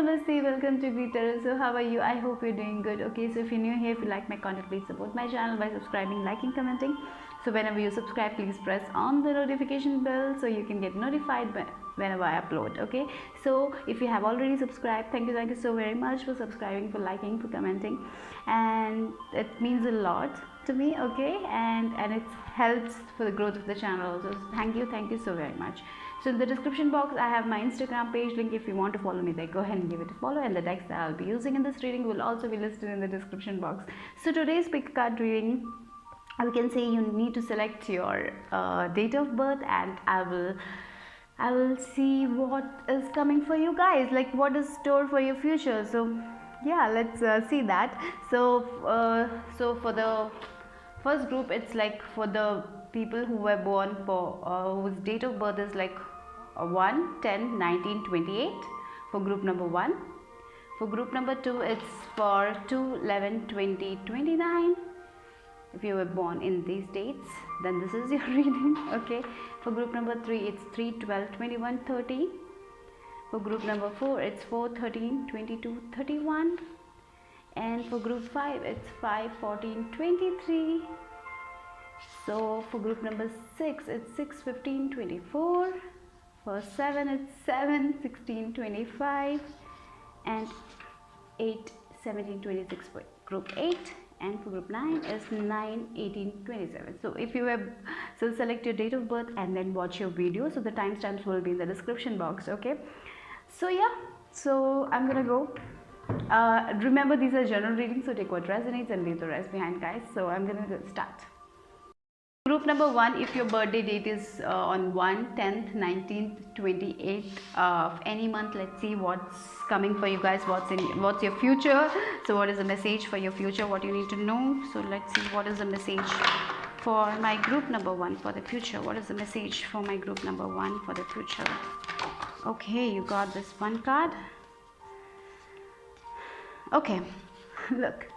namaste, welcome to Glitter. So how are you? I hope you're doing good. Okay, so if you're new here, if you like my content, please support my channel by subscribing, liking, commenting. So whenever you subscribe, please press on the notification bell so you can get notified whenever I upload. Okay, so if you have already subscribed, thank you so very much for subscribing, for liking, for commenting, and it means a lot to me. Okay, and it helps for the growth of the channel also. So thank you so very much. So in the description box I have my Instagram page link. If you want to follow me there, go ahead and give it a follow, and the text that I'll be using in this reading will also be listed in the description box. So today's pick card reading, I can say you need to select your date of birth, and I will see what is coming for you guys, like what is stored for your future. So yeah, let's see that. So for the first group, it's like for the people who were born for whose date of birth is like 1 10 19 28 for group number 1. For group number 2, it's for 2 11 20 29. If you were born in these dates, then this is your reading. Okay, for group number 3, it's 3 12 21 30. For group number 4, it's 4 13 22 31. And for group 5, it's 5 14 23. So for group number 6, it's 6 15 24. For 7, it's 7 16 25. And 8 17 26 for group 8. And for group 9 is 9 18 27. So if you have, so select your date of birth and then watch your video. So the timestamps will be in the description box. Okay, so yeah, so I'm gonna go. Remember, these are general readings, so take what resonates and leave the rest behind, guys. So I'm gonna start. Group number 1, if your birthday date is on 1 10th 19th 28th of any month, let's see what's coming for you guys, what's your future. So what is the message for your future, what you need to know. So let's see what is the message for my group number 1 for the future. What is the message for my group number 1 for the future? Okay, you got this one card. Okay, look,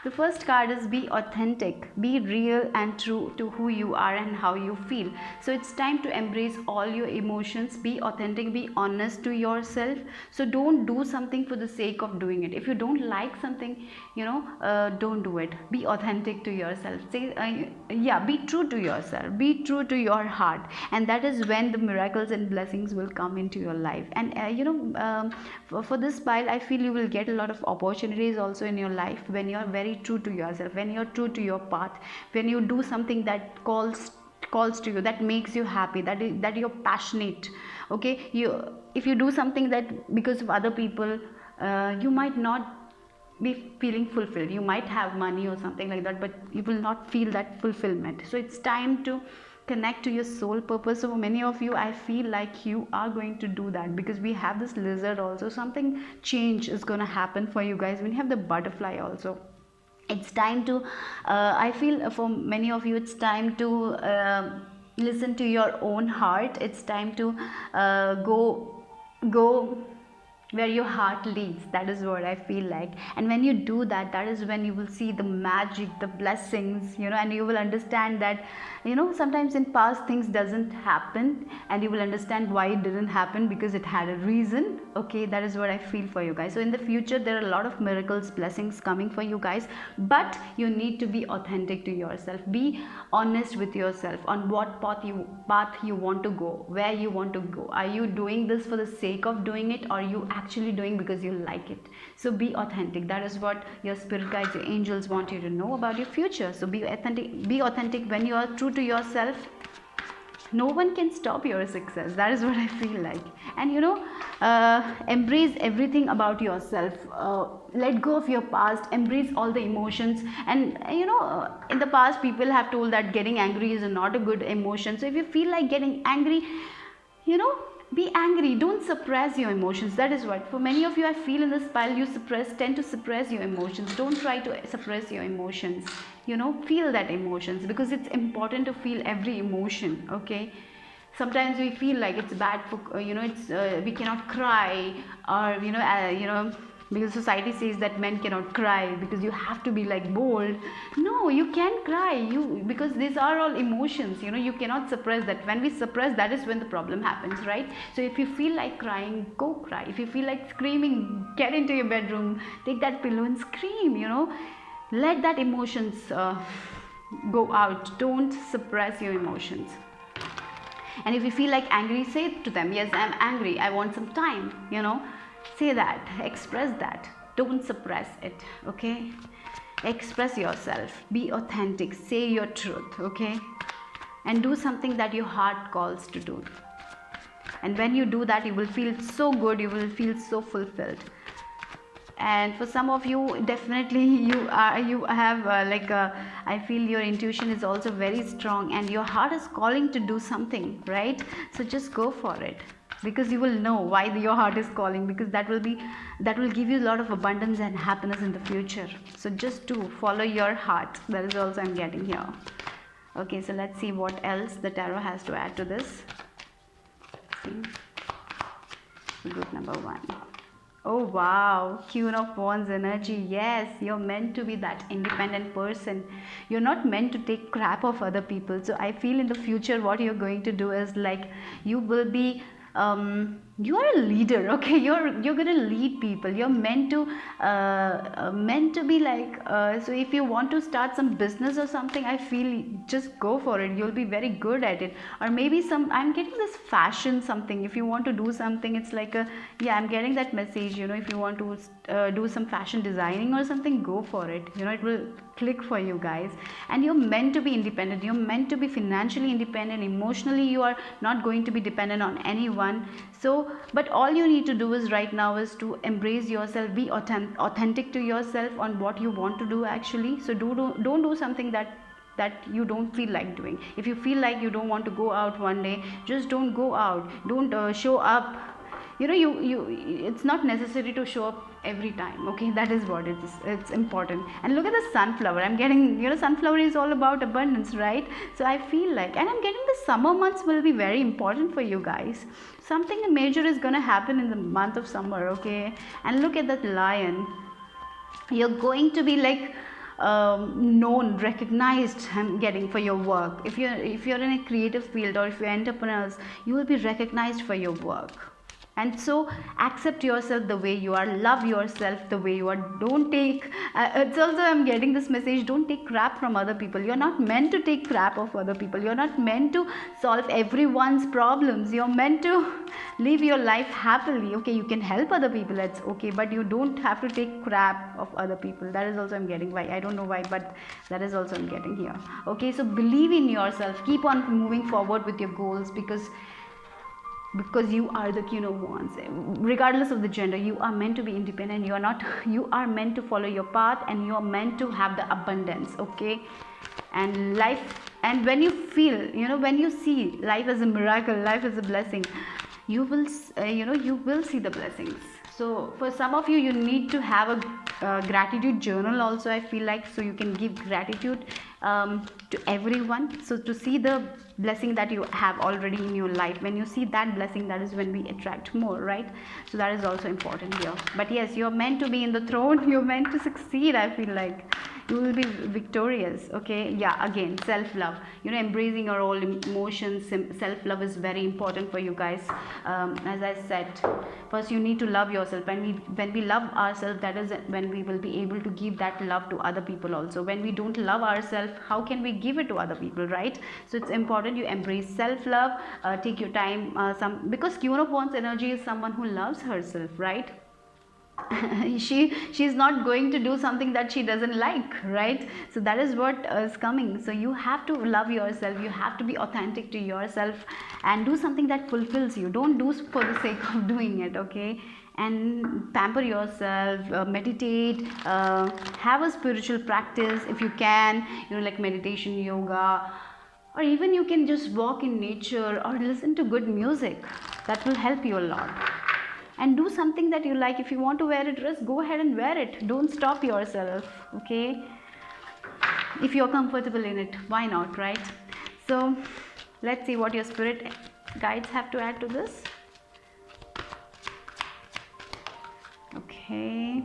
the first card is be authentic, be real and true to who you are and how you feel. So it's time to embrace all your emotions, be authentic, be honest to yourself. So don't do something for the sake of doing it. If you don't like something, don't do it. Be authentic to yourself. Say, yeah, be true to yourself, be true to your heart, and that is when the miracles and blessings will come into your life. And for this pile, I feel you will get a lot of opportunities also in your life when you're very true to yourself, when you're true to your path, when you do something that calls to you, that makes you happy, that you're passionate. Okay, if you do something that because of other people, you might not be feeling fulfilled. You might have money or something like that, but you will not feel that fulfillment. So it's time to connect to your soul purpose. So for many of you, I feel like you are going to do that, because we have this lizard also. Something change is going to happen for you guys when you have the butterfly also. It's time to I feel for many of you, it's time to listen to your own heart. It's time to go where your heart leads. That is what I feel like. And when you do that, that is when you will see the magic, the blessings, and you will understand that sometimes in past things doesn't happen, and you will understand why it didn't happen, because it had a reason. Okay, that is what I feel for you guys. So in the future, there are a lot of miracles, blessings coming for you guys, but you need to be authentic to yourself. Be honest with yourself on what path you want to go, where you want to go. Are you doing this for the sake of doing it, or are you actually doing because you like it? So be authentic. That is what your spirit guides, your angels want you to know about your future. So be authentic. When you are true to yourself, no one can stop your success. That is what I feel like. And embrace everything about yourself. Let go of your past, embrace all the emotions. And in the past, people have told that getting angry is not a good emotion. So if you feel like getting angry, be angry. Don't suppress your emotions. That is what, for many of you, I feel in this pile, you tend to suppress your emotions. Don't try to suppress your emotions. Feel that emotions, because it's important to feel every emotion. Okay, sometimes we feel like it's bad for it's we cannot cry, or because society says that men cannot cry because you have to be like bold. No, you can cry, because these are all emotions, you cannot suppress that. When we suppress, that is when the problem happens, right? So if you feel like crying, go cry. If you feel like screaming, get into your bedroom, take that pillow and scream. Let that emotions go out. Don't suppress your emotions. And if you feel like angry, say to them, yes, I'm angry, I want some time. Say that, express that. Don't suppress it. Okay, express yourself, be authentic, say your truth. Okay, and do something that your heart calls to do. And when you do that, you will feel so good, you will feel so fulfilled. And for some of you, definitely you have I feel your intuition is also very strong, and your heart is calling to do something, right? So just go for it, because you will know why your heart is calling, because that will give you a lot of abundance and happiness in the future. So just do follow your heart. That is also I'm getting here. Okay, so let's see what else the tarot has to add to this. See, group number 1. Oh wow, Queen of Wands energy. Yes, you're meant to be that independent person. You're not meant to take crap of other people. So I feel in the future what you're going to do is like you will be you are a leader. Okay, you're going to lead people. You're meant to be like so if you want to start some business or something, I feel just go for it. You'll be very good at it. Or maybe I'm getting this fashion something. If you want to do something, it's like I'm getting that message. If you want to do some fashion designing or something, go for it. It will click for you guys. And you're meant to be independent. You're meant to be financially independent. Emotionally, you are not going to be dependent on anyone. So but all you need to do is right now is to embrace yourself, be authentic to yourself on what you want to do actually. So don't do something that you don't feel like doing. If you feel like you don't want to go out one day, just don't go out. Don't show up. It's not necessary to show up every time. Okay, that is what it is. It's important. And look at the sunflower. I'm getting, sunflower is all about abundance, right? So I feel like, and I'm getting the summer months will be very important for you guys. Something major is going to happen in the month of summer. Okay, and look at that lion. You're going to be like known, recognized. I'm getting for your work. If you're in a creative field, or if you're entrepreneurs, you will be recognized for your work. And so accept yourself the way you are, love yourself the way you are. Don't take it's also I'm getting this message, don't take crap from other people. You're not meant to take crap of other people. You're not meant to solve everyone's problems. You're meant to live your life happily. Okay, you can help other people, that's okay, but you don't have to take crap of other people. That is also I'm getting. Why, I don't know why, but that is also I'm getting here. Okay, so believe in yourself, keep on moving forward with your goals, because you are the Queen of Wands. Regardless of the gender, you are meant to be independent. You are meant to follow your path, and you are meant to have the abundance. Okay, and life, and when you feel, when you see life as a miracle, life as a blessing, you will you will see the blessings. So for some of you, you need to have a gratitude journal also, I feel like, so you can give gratitude to everyone. So to see the blessing that you have already in your life, when you see that blessing, that is when we attract more, right? So that is also important here. But yes, you're meant to be in the throne. You're meant to succeed, I feel like. You will be victorious. Okay, yeah, again, self-love, embracing your all emotions. Self-love is very important for you guys. As I said, first you need to love yourself. When we love ourselves, that is when we will be able to give that love to other people also. When we don't love ourselves, how can we give it to other people, right? So it's important you embrace self-love. Take your time, because Queen of Wands energy is someone who loves herself, right? she's not going to do something that she doesn't like, right? So that is what is coming. So you have to love yourself, you have to be authentic to yourself, and do something that fulfills you. Don't do for the sake of doing it. Okay, and pamper yourself, meditate, have a spiritual practice if you can, like meditation, yoga, or even you can just walk in nature or listen to good music. That will help you a lot. And do something that you like. If you want to wear a dress, go ahead and wear it. Don't stop yourself. Okay, if you're comfortable in it, why not, right? So let's see what your spirit guides have to add to this. Okay.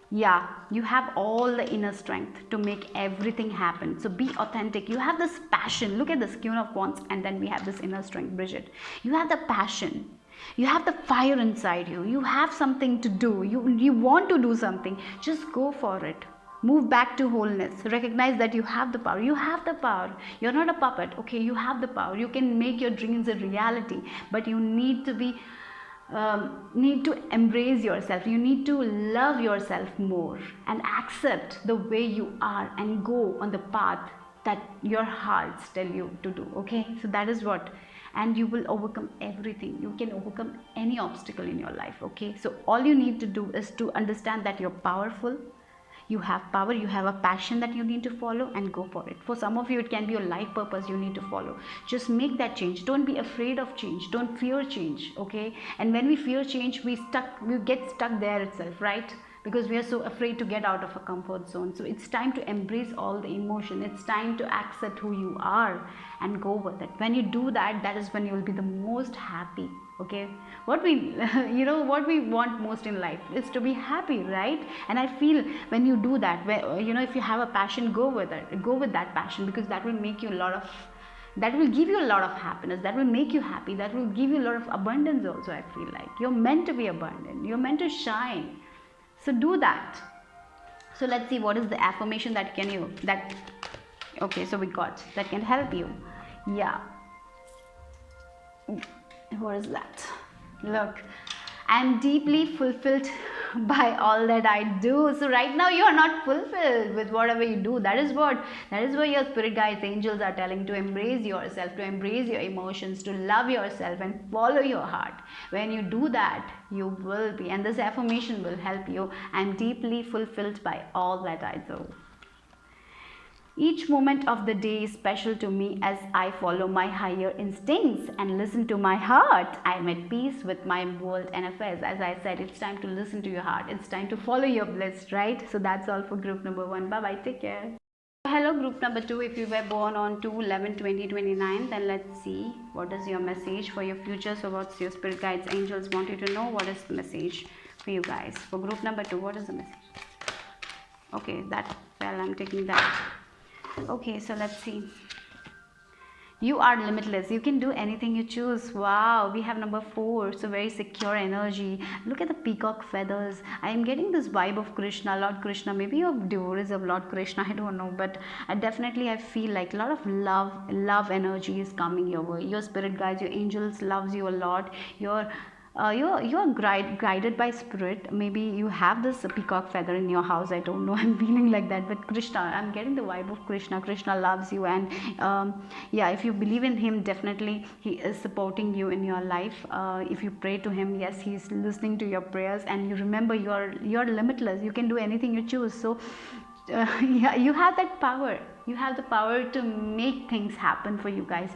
Yeah, you have all the inner strength to make everything happen. So be authentic. You have this passion. Look at this Queen of Wands, and then we have this inner strength, Bridget. You have the passion. You have the fire inside you. You have something to do. You want to do something. Just go for it. Move back to wholeness. Recognize that you have the power. You have the power. You're not a puppet. Okay, you have the power. You can make your dreams a reality, but you need to embrace yourself. You need to love yourself more and accept the way you are and go on the path that your hearts tell you to do. Okay, so that is what, and you will overcome everything. You can overcome any obstacle in your life. Okay, so all you need to do is to understand that you're powerful. You have power, you have a passion that you need to follow, and go for it. For some of you, it can be your life purpose you need to follow. Just make that change. Don't be afraid of change. Don't fear change. Okay, and when we fear change, we get stuck there itself, right? Because we are so afraid to get out of a comfort zone. So it's time to embrace all the emotion. It's time to accept who you are and go with it. When you do that, that is when you will be the most happy. Okay, what we what we want most in life is to be happy, right? And I feel when you do that, if you have a passion, go with it. Go with that passion, because that will make you that will give you a lot of happiness. That will make you happy. That will give you a lot of abundance also. I feel like you're meant to be abundant. You're meant to shine. So do that. So let's see what is the affirmation that okay, so we got that can help you. Yeah, what is that? Look, I'm deeply fulfilled by all that I do. So right now you are not fulfilled with whatever you do. That is what your spirit guides, angels are telling, to embrace yourself, to embrace your emotions, to love yourself and follow your heart. When you do that, you will be, and this affirmation will help you. I'm deeply fulfilled by all that I do. Each moment of the day is special to me as I follow my higher instincts and listen to my heart. I am at peace with my world and affairs. As I said, it's time to listen to your heart. It's time to follow your bliss, right? So that's all for group number 1. Bye-bye. Take care. Hello, group number 2. If you were born on 2/11/2029, then let's see what is your message for your future. So what's your spirit guides, angels want you to know? What is the message for you guys? For group number 2, what is the message? Okay, I'm taking that. Okay, so let's see. You are limitless. You can do anything you choose. Wow, we have number 4. So very secure energy. Look at the peacock feathers. I am getting this vibe of Krishna, Lord Krishna. Maybe you're devotees of Lord Krishna, I don't know, but I feel like a lot of love energy is coming your way. Your spirit guides, your angels loves you a lot. You're guided by spirit. Maybe you have this peacock feather in your house. I don't know. I'm feeling like that. But Krishna, I'm getting the vibe of Krishna. Krishna loves you, and if you believe in him, definitely he is supporting you in your life. If you pray to him, yes, he's listening to your prayers. And you remember, you're limitless. You can do anything you choose. So you have that power. You have the power to make things happen for you guys.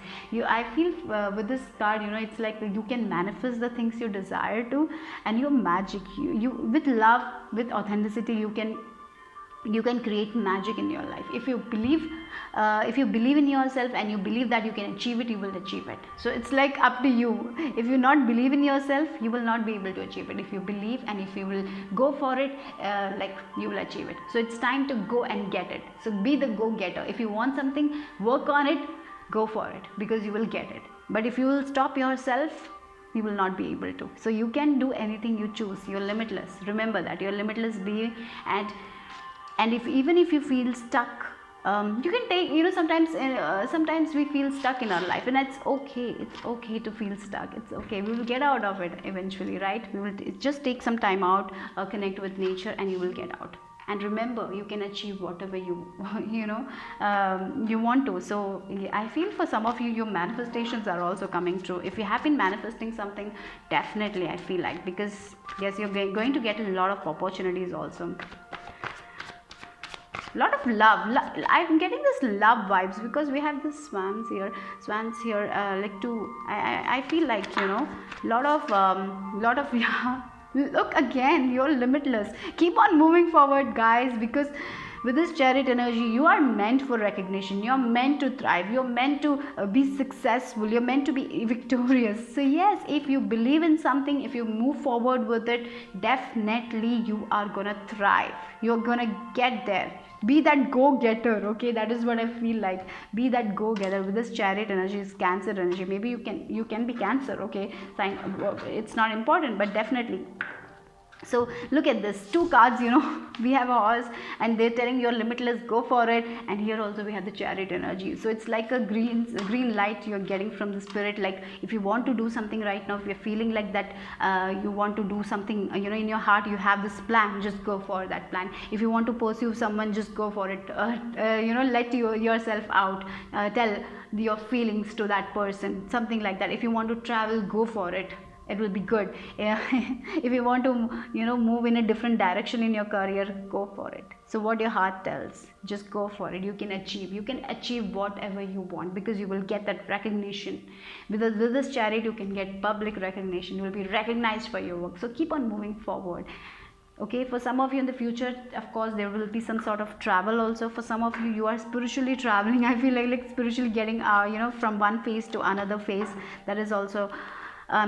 I feel with this card, it's like you can manifest the things you desire to, and you're magic. You with love, with authenticity, you can create magic in your life. If you believe in yourself and you believe that you can achieve it, you will achieve it. So it's like up to you. If you not believe in yourself, you will not be able to achieve it. If you believe and if you will go for it, you will achieve it. So it's time to go and get it. So be the go-getter. If you want something, work on it, go for it, because you will get it. But if you will stop yourself, you will not be able to. So you can do anything you choose. You're limitless. Remember that you're a limitless being. And even if you feel stuck, you can take, sometimes we feel stuck in our life, and it's okay. It's okay to feel stuck. It's okay. We will get out of it eventually, right? We will just take some time out, connect with nature, and you will get out. And remember, you can achieve whatever you want to. So I feel for some of you, your manifestations are also coming true. If you have been manifesting something, definitely I feel like, because yes, you're going to get a lot of opportunities also. Lot of love. I'm getting this love vibes, because we have this swans here, I feel like, lot of yeah. Look, again, you're limitless. Keep on moving forward, guys, because With this Chariot energy, you are meant for recognition, you're meant to thrive, you're meant to be successful, you're meant to be victorious. So yes, if you believe in something, if you move forward with it, definitely you are gonna thrive, you're gonna get there. Be that go-getter, okay? That is what I feel like. Be that go-getter. With this Chariot energy is Cancer energy. Maybe you can be Cancer, okay? It's not important, but definitely. So look at this, two cards, we have a horse and they're telling you're limitless, go for it. And here also we have the Chariot energy. So it's like a green light you're getting from the spirit. Like if you want to do something right now, if you're feeling like that, you want to do something, in your heart you have this plan, just go for that plan. If you want to pursue someone, just go for it. Let yourself out, tell your feelings to that person, something like that. If you want to travel, go for it, it will be good. If you want to move in a different direction in your career, go for it. So what your heart tells, just go for it. You can achieve whatever you want, because you will get that recognition. With this Chariot, you can get public recognition, you will be recognized for your work. So keep on moving forward. Okay, for some of you in the future, of course, there will be some sort of travel also. For some of you, you are spiritually traveling. I feel like spiritually getting from one phase to another phase. That is also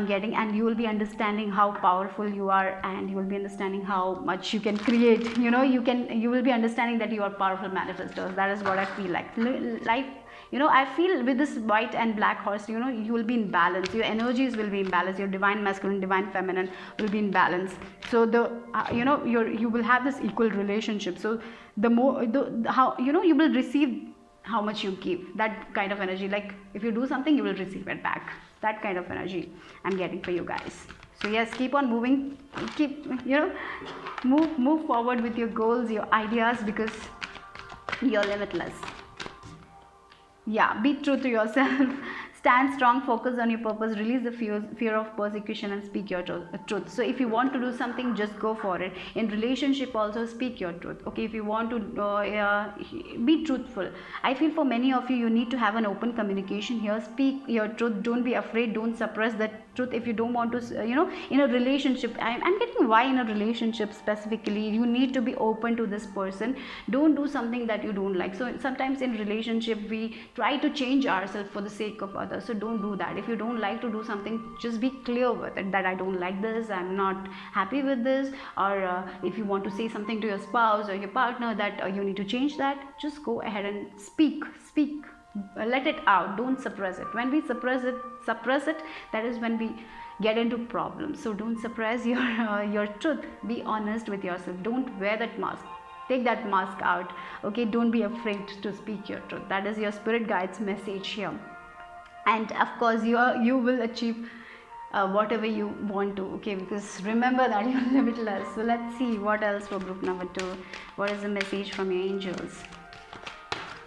getting, and you will be understanding how powerful you are, and you will be understanding how much you can create. You will be understanding that you are powerful manifestors. That is what I feel like. Life, I feel with this white and black horse, you will be in balance. Your energies will be in balance. Your divine masculine, divine feminine will be in balance. So you will have this equal relationship. So the more how you will receive how much you give, that kind of energy. Like if you do something, you will receive it back. That kind of energy I'm getting for you guys. So yes, keep on moving, keep move forward with your goals, your ideas, because you're limitless. Yeah, be true to yourself. Stand strong, focus on your purpose, release the fear of persecution, and speak your truth. So if you want to do something, just go for it. In relationship also, speak your truth. Okay, if you want to be truthful. I feel for many of you, you need to have an open communication here. Speak your truth. Don't be afraid. Don't suppress that truth. If you don't want to, in a relationship, I'm getting why in a relationship specifically, you need to be open to this person. Don't do something that you don't like. So sometimes in relationship, we try to change ourselves for the sake of others. So don't do that. If you don't like to do something, just be clear with it, that I don't like this, I'm not happy with this. Or if you want to say something to your spouse or your partner that you need to change that, just go ahead and speak, let it out. Don't suppress it. When we suppress it, that is when we get into problems. So don't suppress your truth. Be honest with yourself. Don't wear that mask. Take that mask out. Okay, don't be afraid to speak your truth. That is your spirit guide's message here. And of course you will achieve whatever you want to. Okay, because remember that you're limitless. So let's see what else for group number 2. What is the message from your angels?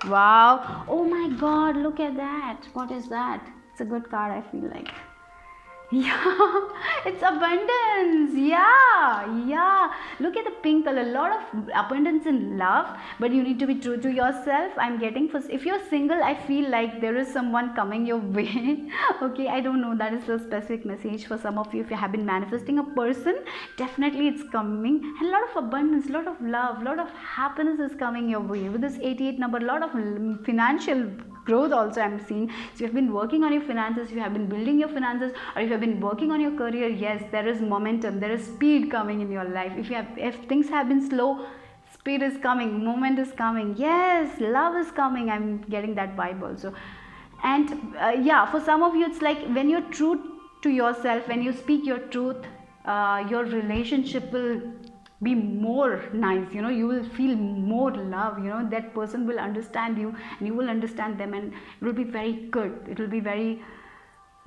Wow, oh my god, look at that. What is that? It's a good card, I feel like. Yeah, it's abundance. Yeah, look at the pink color. A lot of abundance in love, but you need to be true to yourself. I'm getting, for if you're single, I feel like there is someone coming your way. Okay, I don't know, that is the specific message for some of you. If you have been manifesting a person, definitely it's coming. And a lot of abundance, a lot of love, a lot of happiness is coming your way. With this 88 number, a lot of financial growth also I'm seeing. So you have been working on your finances, you have been building your finances, or if you have been working on your career, yes, there is momentum, there is speed coming in your life. If things have been slow, speed is coming, moment is coming. Yes, love is coming. I'm getting that vibe also. And yeah, for some of you, it's like when you're true to yourself, when you speak your truth, your relationship will be more nice. You will feel more love. That person will understand you and you will understand them, and it will be very good. It will be very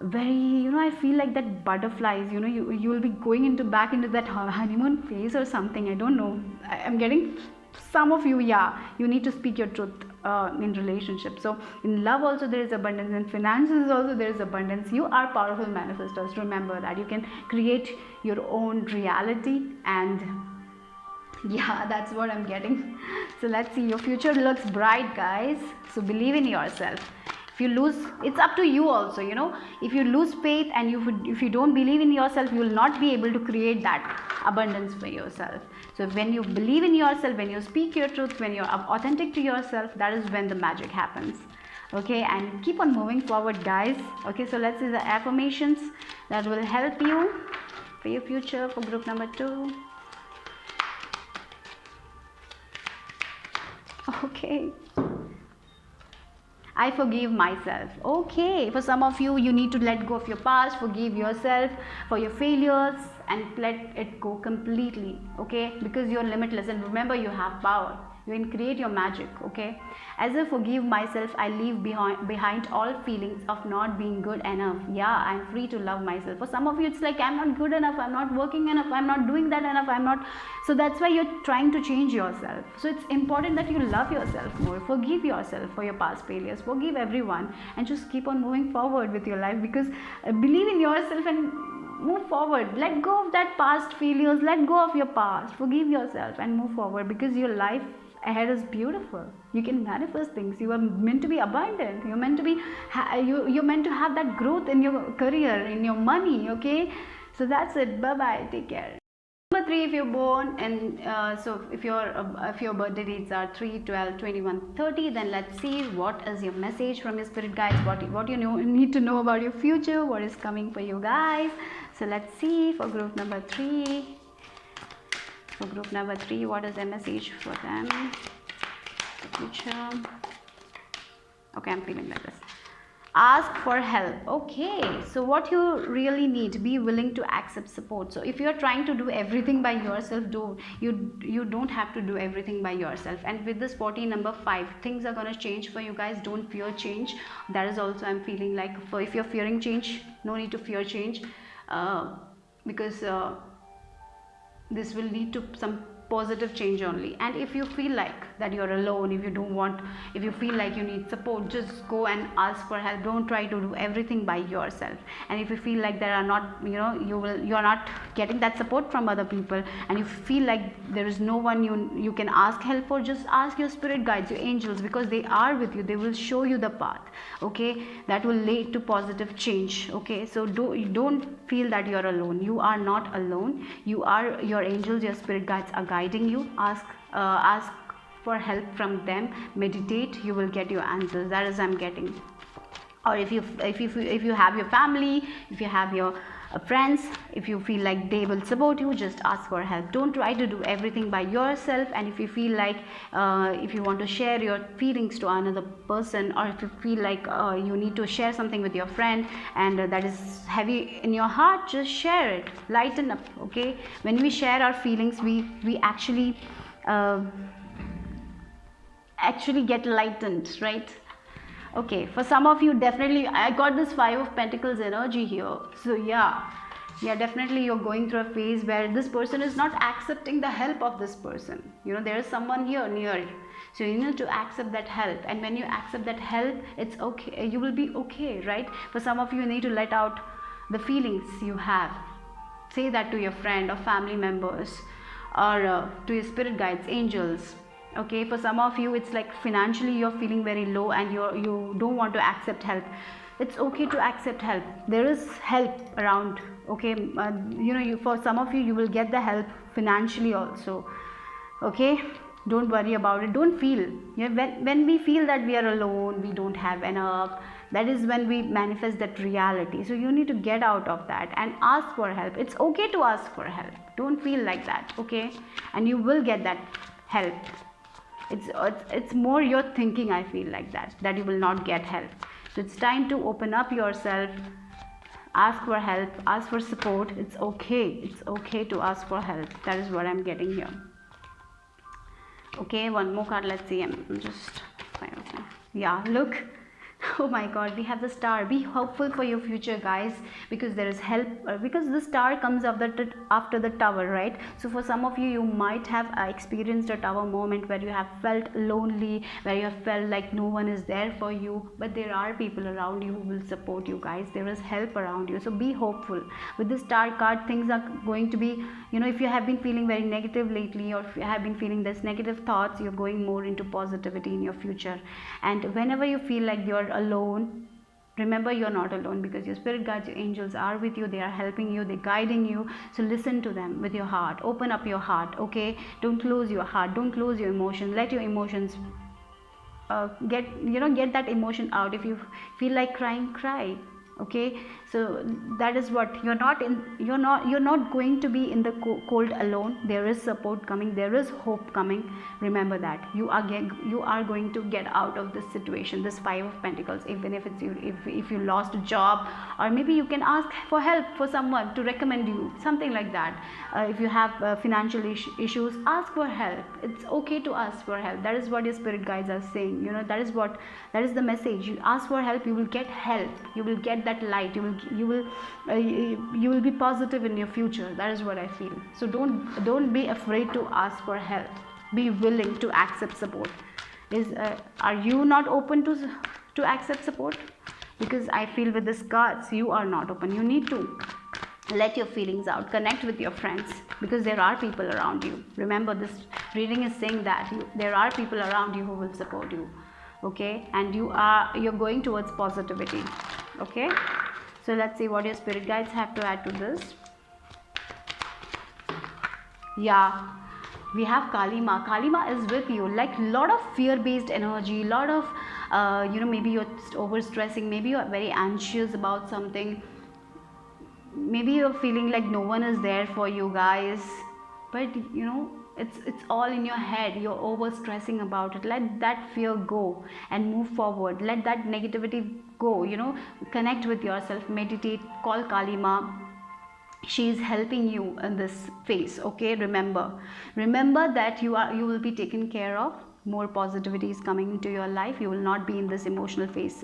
I feel like that butterflies. You will be going back into that honeymoon phase or something. I don't know, I'm getting some of you. Yeah, you need to speak your truth in relationship. So in love also there is abundance, in finances also there is abundance. You are powerful manifestors. Remember that you can create your own reality, and yeah, that's what I'm getting. So let's see, your future looks bright, guys. So believe in yourself. If you lose, it's up to you also. If you lose faith and if you don't believe in yourself, you will not be able to create that. abundance for yourself. So when you believe in yourself, when you speak your truth, when you're authentic to yourself, that is when the magic happens. Okay, and keep on moving forward, guys. Okay, so let's see the affirmations that will help you for your future for group number 2. Okay, I forgive myself. Okay, for some of you, you need to let go of your past, forgive yourself for your failures, and let it go completely. Okay, because you're limitless, and remember, you have power. You can create your magic. Okay, as I forgive myself, I leave behind all feelings of not being good enough. Yeah, I'm free to love myself. For some of you, it's like, I'm not good enough, I'm not working enough, I'm not doing that enough, I'm not. So that's why you're trying to change yourself. So it's important that you love yourself more, forgive yourself for your past failures, forgive everyone, and just keep on moving forward with your life, because believe in yourself and move forward. Let go of that past failures, let go of your past, forgive yourself and move forward, because your life ahead is beautiful. You can manifest things. You are meant to be abundant. You're meant to be you're meant to have that growth in your career, in your money. Okay, so that's it. Bye bye, take care. Number 3, if you're born and so if your birthday dates are 3, 12, 21, 30, then let's see what is your message from your spirit guides, what you need to know about your future, what is coming for you guys. So let's see for group number 3. For group number 3, what is the message for them? The future. Okay, I'm feeling like this. Ask for help. Okay, so what you really need, be willing to accept support. So if you're trying to do everything by yourself, you don't have to do everything by yourself. And with this 40 number 5, things are going to change for you guys. Don't fear change. That is also, I'm feeling like, if you're fearing change, no need to fear change, because this will lead to some positive change only. And if you feel like that you're alone, if you feel like you need support, just go and ask for help. Don't try to do everything by yourself. And if you feel like there are not, you're not getting that support from other people, and you feel like there is no one you can ask help for, just ask your spirit guides, your angels, because they are with you. They will show you the path. Okay, that will lead to positive change. Okay, so don't feel that you're alone. You are not alone. Your angels, your spirit guides are guiding you. Ask for help from them. Meditate, you will get your answers. That is, I'm getting. Or if you have your family, if you have your friends, if you feel like they will support you, just ask for help. Don't try to do everything by yourself. And if you feel like if you want to share your feelings to another person, or if you feel like you need to share something with your friend and that is heavy in your heart, just share it. Lighten up. Okay, when we share our feelings, we actually get lightened, right? Okay, for some of you, definitely I got this 5 of Pentacles energy here. So yeah, definitely you're going through a phase where this person is not accepting the help of this person. There is someone here near, so you need to accept that help. And when you accept that help, it's okay, you will be okay, right? For some of you, you need to let out the feelings you have. Say that to your friend or family members, or to your spirit guides, angels. Okay, for some of you, it's like financially you're feeling very low and you don't want to accept help. It's okay to accept help. There is help around. Okay, for some of you, you will get the help financially also. Okay, don't worry about it. Don't feel, when we feel that we are alone, we don't have enough, that is when we manifest that reality. So you need to get out of that and ask for help. It's okay to ask for help. Don't feel like that. Okay, and you will get that help. It's more your thinking, I feel like that you will not get help. So it's time to open up yourself, ask for help, ask for support. It's okay to ask for help. That is what I'm getting here. Okay, one more card. Let's see. I'm just look. Oh my god, we have the star. Be hopeful for your future, guys, because there is help, because the star comes after the tower, right? So for some of you, you might have experienced a tower moment where you have felt lonely, where you have felt like no one is there for you, but there are people around you who will support you, guys. There is help around you, so be hopeful. With the star card, things are going to be, if you have been feeling very negative lately, or if you have been feeling this negative thoughts, you're going more into positivity in your future. And whenever you feel like you're alone, Remember, you're not alone, because your spirit guides, your angels are with you. They are helping you, they're guiding you. So listen to them with your heart. Open up your heart, okay? Don't close your heart, don't close your emotions. Let your emotions get that emotion out. If you feel like crying, cry, okay? So that is what, you're not going to be in the cold alone. There is support coming, there is hope coming. Remember that you are going to get out of this situation, this Five of Pentacles. Even if it's you, if you lost a job, or maybe you can ask for help for someone to recommend you, something like that. If you have financial issues, ask for help. It's okay to ask for help. That is what your spirit guides are saying. That is the message. You ask for help, you will get help, you will get that light, you will be positive in your future. That is what I feel. So don't be afraid to ask for help. Be willing to accept support. Are you not open to accept support? Because I feel with this cards, you are not open. You need to let your feelings out, connect with your friends, because there are people around you. Remember, this reading is saying that there are people around you who will support you, okay? And you're going towards positivity, okay? So let's see what your spirit guides have to add to this. Yeah, we have Kali Ma. Kali Ma is with you. Like, lot of fear-based energy, lot of maybe you're over stressing, maybe you're very anxious about something, maybe you're feeling like no one is there for you guys, but it's all in your head. You're over stressing about it. Let that fear go and move forward. Let that negativity go. Connect with yourself, meditate, call Kali Ma. She is helping you in this phase, okay? Remember that you will be taken care of. More positivity is coming into your life. You will not be in this emotional phase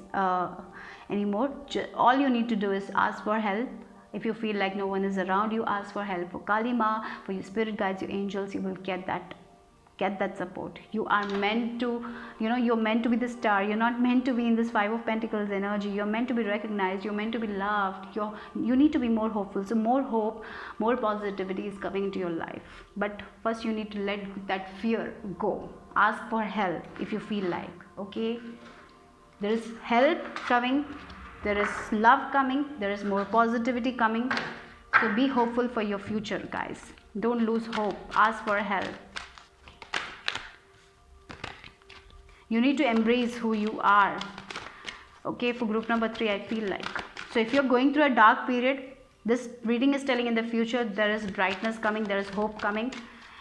anymore. All you need to do is ask for help. If you feel like no one is around you, ask for help for Kali Ma, for your spirit guides, your angels. You will get that support. You are meant to, you're meant to be the star. You're not meant to be in this Five of Pentacles energy. You're meant to be recognized. You're meant to be loved. You need to be more hopeful. So more hope, more positivity is coming into your life. But first you need to let that fear go. Ask for help if you feel like, okay? There is help coming. There is love coming. There is more positivity coming. So be hopeful for your future, guys. Don't lose hope. Ask for help. You need to embrace who you are. Okay, for group number 3, I feel like. So if you're going through a dark period, this reading is telling in the future there is brightness coming, there is hope coming,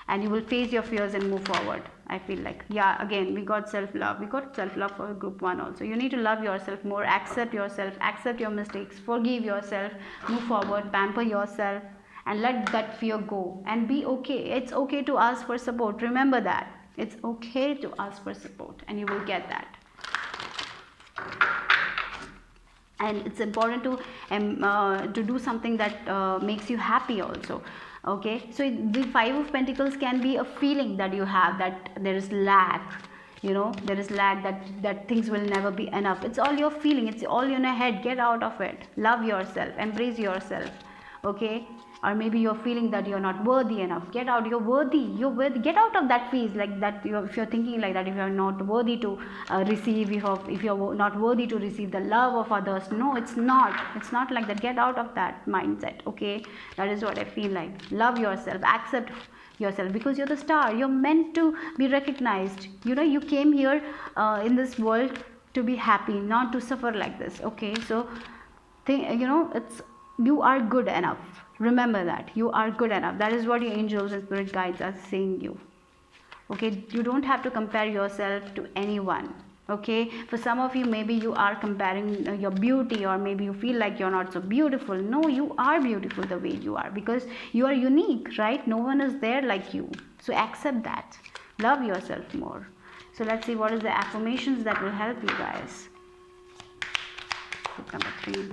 and you will face your fears and move forward. I feel like, yeah, again, we got self-love. We got self-love for group 1 also. You need to love yourself more, accept yourself, accept your mistakes, forgive yourself, move forward, pamper yourself, and let that fear go and be okay. It's okay to ask for support. Remember that. It's okay to ask for support, and you will get that. And it's important to do something that makes you happy also. Okay, so the Five of Pentacles can be a feeling that you have, that there is lack, there is lack, that things will never be enough. It's all your feeling, it's all in your head. Get out of it. Love yourself, embrace yourself, okay? Or maybe you're feeling that you're not worthy enough. Get out. You're worthy. Get out of that phase, like that. If you're thinking like that, if you're not worthy to receive, if you're not worthy to receive the love of others, no, it's not. It's not like that. Get out of that mindset. Okay, that is what I feel like. Love yourself. Accept yourself, because you're the star. You're meant to be recognized. You came here in this world to be happy, not to suffer like this. Okay, so you are good enough. Remember that you are good enough. That is what your angels and spirit guides are saying you. Okay, you don't have to compare yourself to anyone. Okay, for some of you, maybe you are comparing your beauty, or maybe you feel like you're not so beautiful. No, you are beautiful the way you are, because you are unique, right? No one is there like you. So accept that. Love yourself more. So let's see what is the affirmations that will help you guys. Book number 3.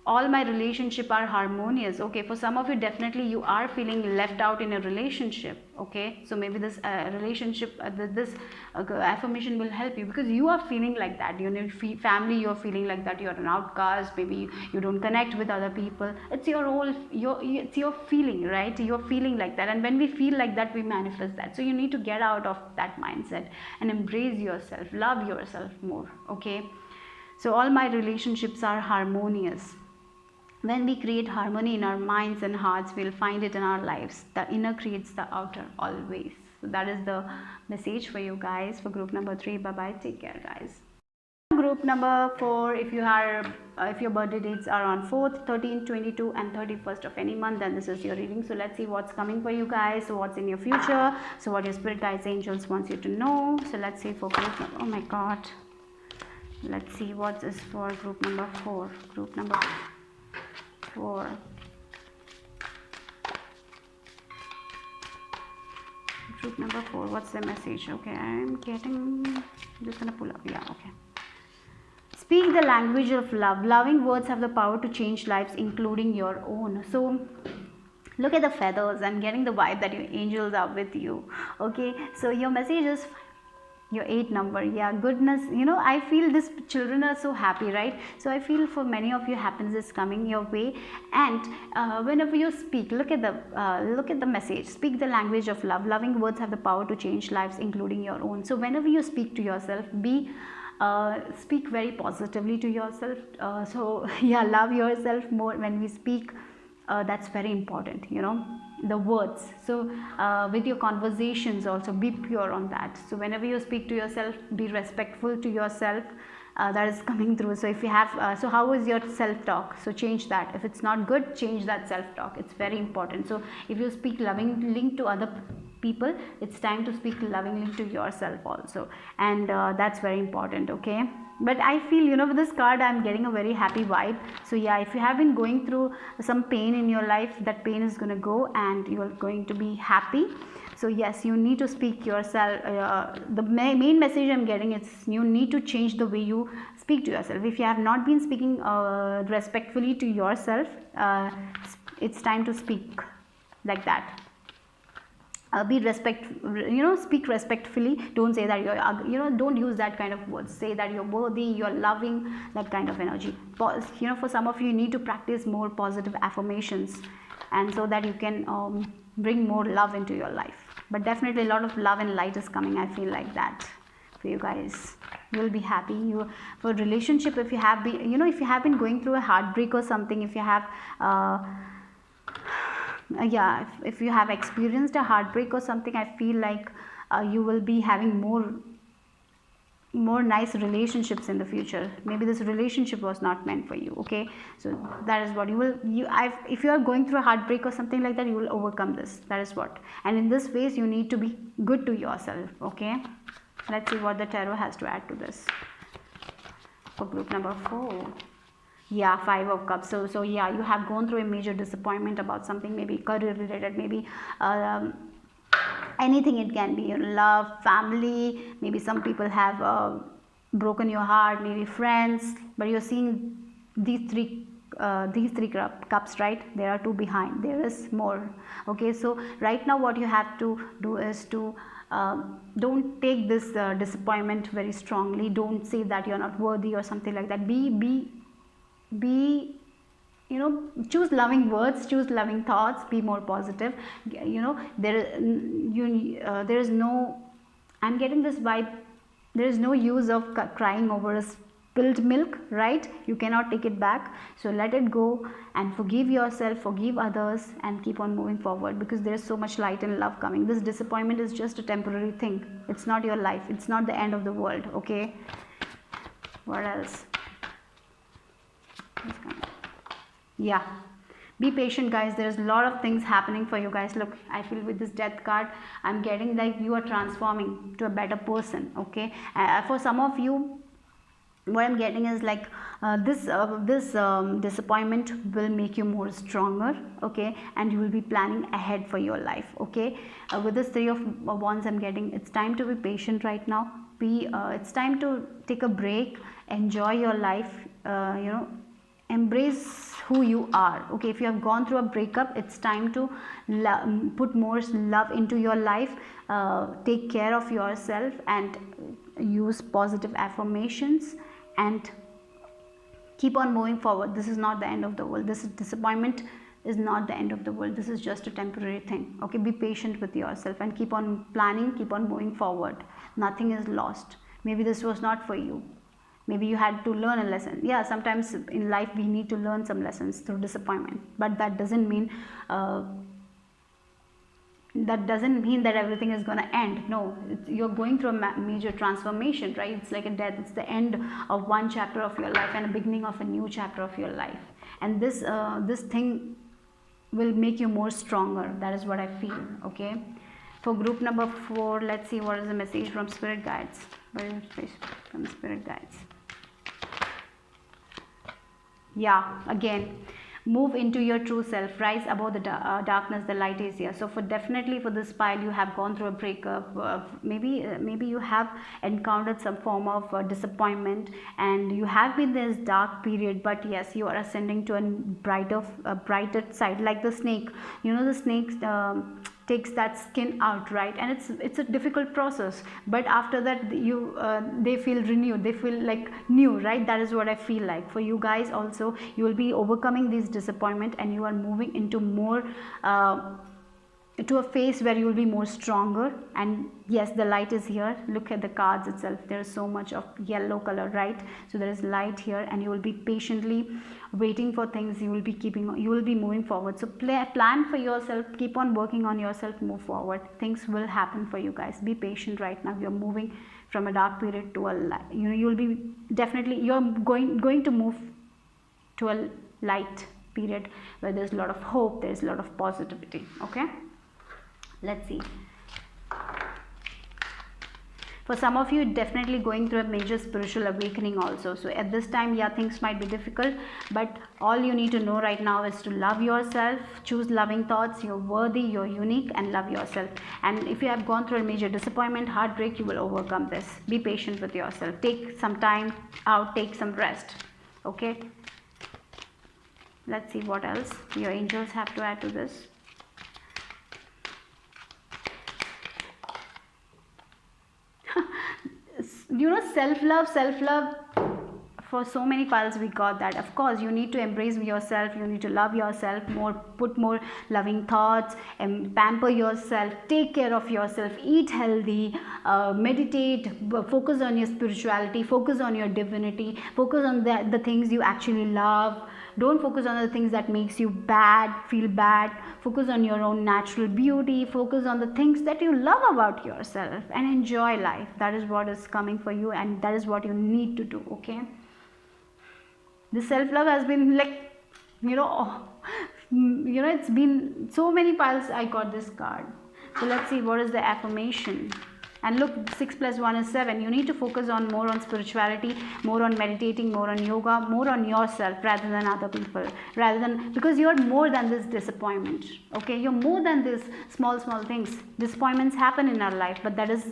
All my relationships are harmonious. Okay, for some of you, definitely you are feeling left out in a relationship. Okay, so maybe this relationship, this affirmation will help you, because you are feeling like that. Family, you're feeling like that. You're an outcast. Maybe you don't connect with other people. It's it's your feeling, right? You're feeling like that, and when we feel like that, we manifest that. So you need to get out of that mindset and embrace yourself. Love yourself more. Okay. So all my relationships are harmonious. When we create harmony in our minds and hearts, we'll find it in our lives. The inner creates the outer always. So that is the message for you guys for group number 3. Bye bye, take care guys. Group number 4, if your birthday dates are on 4th, 13th, 22 and 31st of any month, then this is your reading. So let's see what's coming for you guys. So what's in your future, so what your spirit guides, angels wants you to know. So let's see for group number, oh my god, let's see what is for group number 4. Group number 4, group number 4, what's the message? Okay, I'm just gonna pull up. Yeah, okay. Speak the language of love. Loving words have the power to change lives, including your own. So look at the feathers. I'm getting the vibe that your angels are with you. Okay, so your message is your 8 number. Yeah, goodness, I feel this children are so happy, right? So I feel for many of you happiness is coming your way. And whenever you speak, look at the message. Speak the language of love. Loving words have the power to change lives, including your own. So whenever you speak to yourself, speak very positively to yourself. So yeah, love yourself more. When we speak, that's very important, the words. So with your conversations also, be pure on that. So whenever you speak to yourself, be respectful to yourself. That is coming through. So if you have so how is your self talk? So change that. If it's not good, change that self talk. It's very important. So if you speak lovingly to other people, it's time to speak lovingly to yourself also, and that's very important. Okay, but I feel, with this card I'm getting a very happy vibe. So yeah, if you have been going through some pain in your life, that pain is going to go and you are going to be happy. So yes, you need to speak yourself. The main message I'm getting is you need to change the way you speak to yourself. If you have not been speaking respectfully to yourself, it's time to speak like that. Speak respectfully. Don't say that you're don't use that kind of words. Say that you're worthy, you're loving, that kind of energy. For some of you need to practice more positive affirmations, and so that you can bring more love into your life. But definitely a lot of love and light is coming. I feel like that for you guys. You will be happy. For relationship, if you have been if you have been going through a heartbreak or something, if you have if you have experienced a heartbreak or something, I feel like you will be having more nice relationships in the future. Maybe this relationship was not meant for you. Okay, so that is what if you are going through a heartbreak or something like that, you will overcome this. That is what. And in this phase, you need to be good to yourself. Okay, let's see what the tarot has to add to this for group number 4. Yeah, 5 of cups. So yeah, you have gone through a major disappointment about something, maybe career related, maybe anything. It can be love, family. Maybe some people have broken your heart, maybe friends. But you're seeing these three cups, right? There are 2 behind. There is more. Okay, so right now what you have to do is to don't take this disappointment very strongly. Don't say that you're not worthy or something like that. Choose loving words, choose loving thoughts, be more positive. There is no, I'm getting this vibe, there is no use of crying over a spilled milk, right? You cannot take it back. So let it go and forgive yourself, forgive others, and keep on moving forward, because there is so much light and love coming. This disappointment is just a temporary thing. It's not your life. It's not the end of the world. Okay, what else? Yeah, be patient guys. There's a lot of things happening for you guys. Look, I feel with this death card, I'm getting like you are transforming to a better person. Okay, for some of you, what I'm getting is like this disappointment will make you more stronger. Okay, and you will be planning ahead for your life. Okay, with this 3 of wands, I'm getting it's time to be patient right now. It's time to take a break, enjoy your life. Embrace who you are. Okay, if you have gone through a breakup, it's time to put more love into your life. Take care of yourself and use positive affirmations and keep on moving forward. This is not the end of the world. This disappointment is not the end of the world. This is just a temporary thing. Okay, be patient with yourself and keep on planning, keep on moving forward. Nothing is lost. Maybe this was not for you. maybe you had to learn a lesson. Yeah, sometimes in life we need to learn some lessons through disappointment, but that doesn't mean that everything is going to end. No, you're going through a major transformation, right? It's like a death. It's the end of one chapter of your life and a beginning of a new chapter of your life, and this thing will make you more stronger. That is what I feel. Okay, for group number 4, let's see what is the message from spirit guides. What is the message from spirit guides? Yeah, again, move into your true self, rise above the darkness, the light is here. So for definitely for this pile, you have gone through a breakup, maybe you have encountered some form of disappointment, and you have been this dark period, but yes, you are ascending to a brighter side, like the snake. You know, the snake takes that skin out, right? And it's a difficult process, but after that they feel renewed, they feel like new, right? That is what I feel like for you guys. Also, you will be overcoming this disappointment, and you are moving into more to a phase where you will be more stronger. And yes, the light is here. Look at the cards itself, there is so much of yellow color, right? So there is light here, and you will be patiently waiting for things. You will be moving forward. So plan for yourself, keep on working on yourself, move forward. Things will happen for you guys. Be patient right now. You're moving from a dark period to a light. You'll be definitely, you're going to move to a light period where there's a lot of hope, there's a lot of positivity. Okay, let's see. For some of you, definitely going through a major spiritual awakening also. So at this time, yeah, things might be difficult, but all you need to know right now is to love yourself, choose loving thoughts. You're worthy, you're unique, and love yourself. And if you have gone through a major disappointment, heartbreak, you will overcome this. Be patient with yourself. Take some time out, take some rest. Okay, let's see what else your angels have to add to this. Self-love, for so many piles we got that. Of course, you need to embrace yourself, you need to love yourself more, put more loving thoughts, and pamper yourself, take care of yourself, eat healthy, meditate, focus on your spirituality, focus on your divinity, focus on the things you actually love. Don't focus on the things that makes you feel bad. Focus on your own natural beauty. Focus on the things that you love about yourself, and enjoy life. That is what is coming for you, and that is what you need to do. Okay, this self-love has been like, it's been so many piles I got this card. So let's see what is the affirmation. And look, 6 plus 1 is 7. You need to focus on more on spirituality, more on meditating, more on yoga, more on yourself rather than other people, because you're more than this disappointment. Okay, you're more than this small things. Disappointments happen in our life, but that is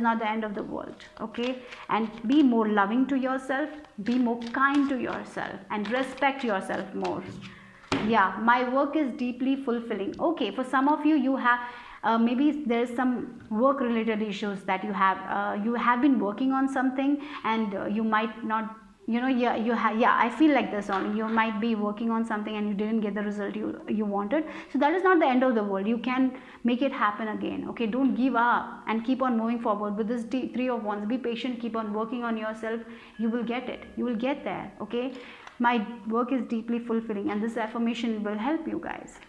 not the end of the world. Okay, and be more loving to yourself, be more kind to yourself, and respect yourself more. Yeah, my work is deeply fulfilling. Okay, for some of you, you have maybe there's some work related issues that you have been working on something, and you might not, I feel like this only. You might be working on something and you didn't get the result you wanted. So that is not the end of the world. You can make it happen again. Okay, don't give up and keep on moving forward with this 3 of Wands. Be patient, keep on working on yourself. You will get it, you will get there. Okay, my work is deeply fulfilling, and this affirmation will help you guys.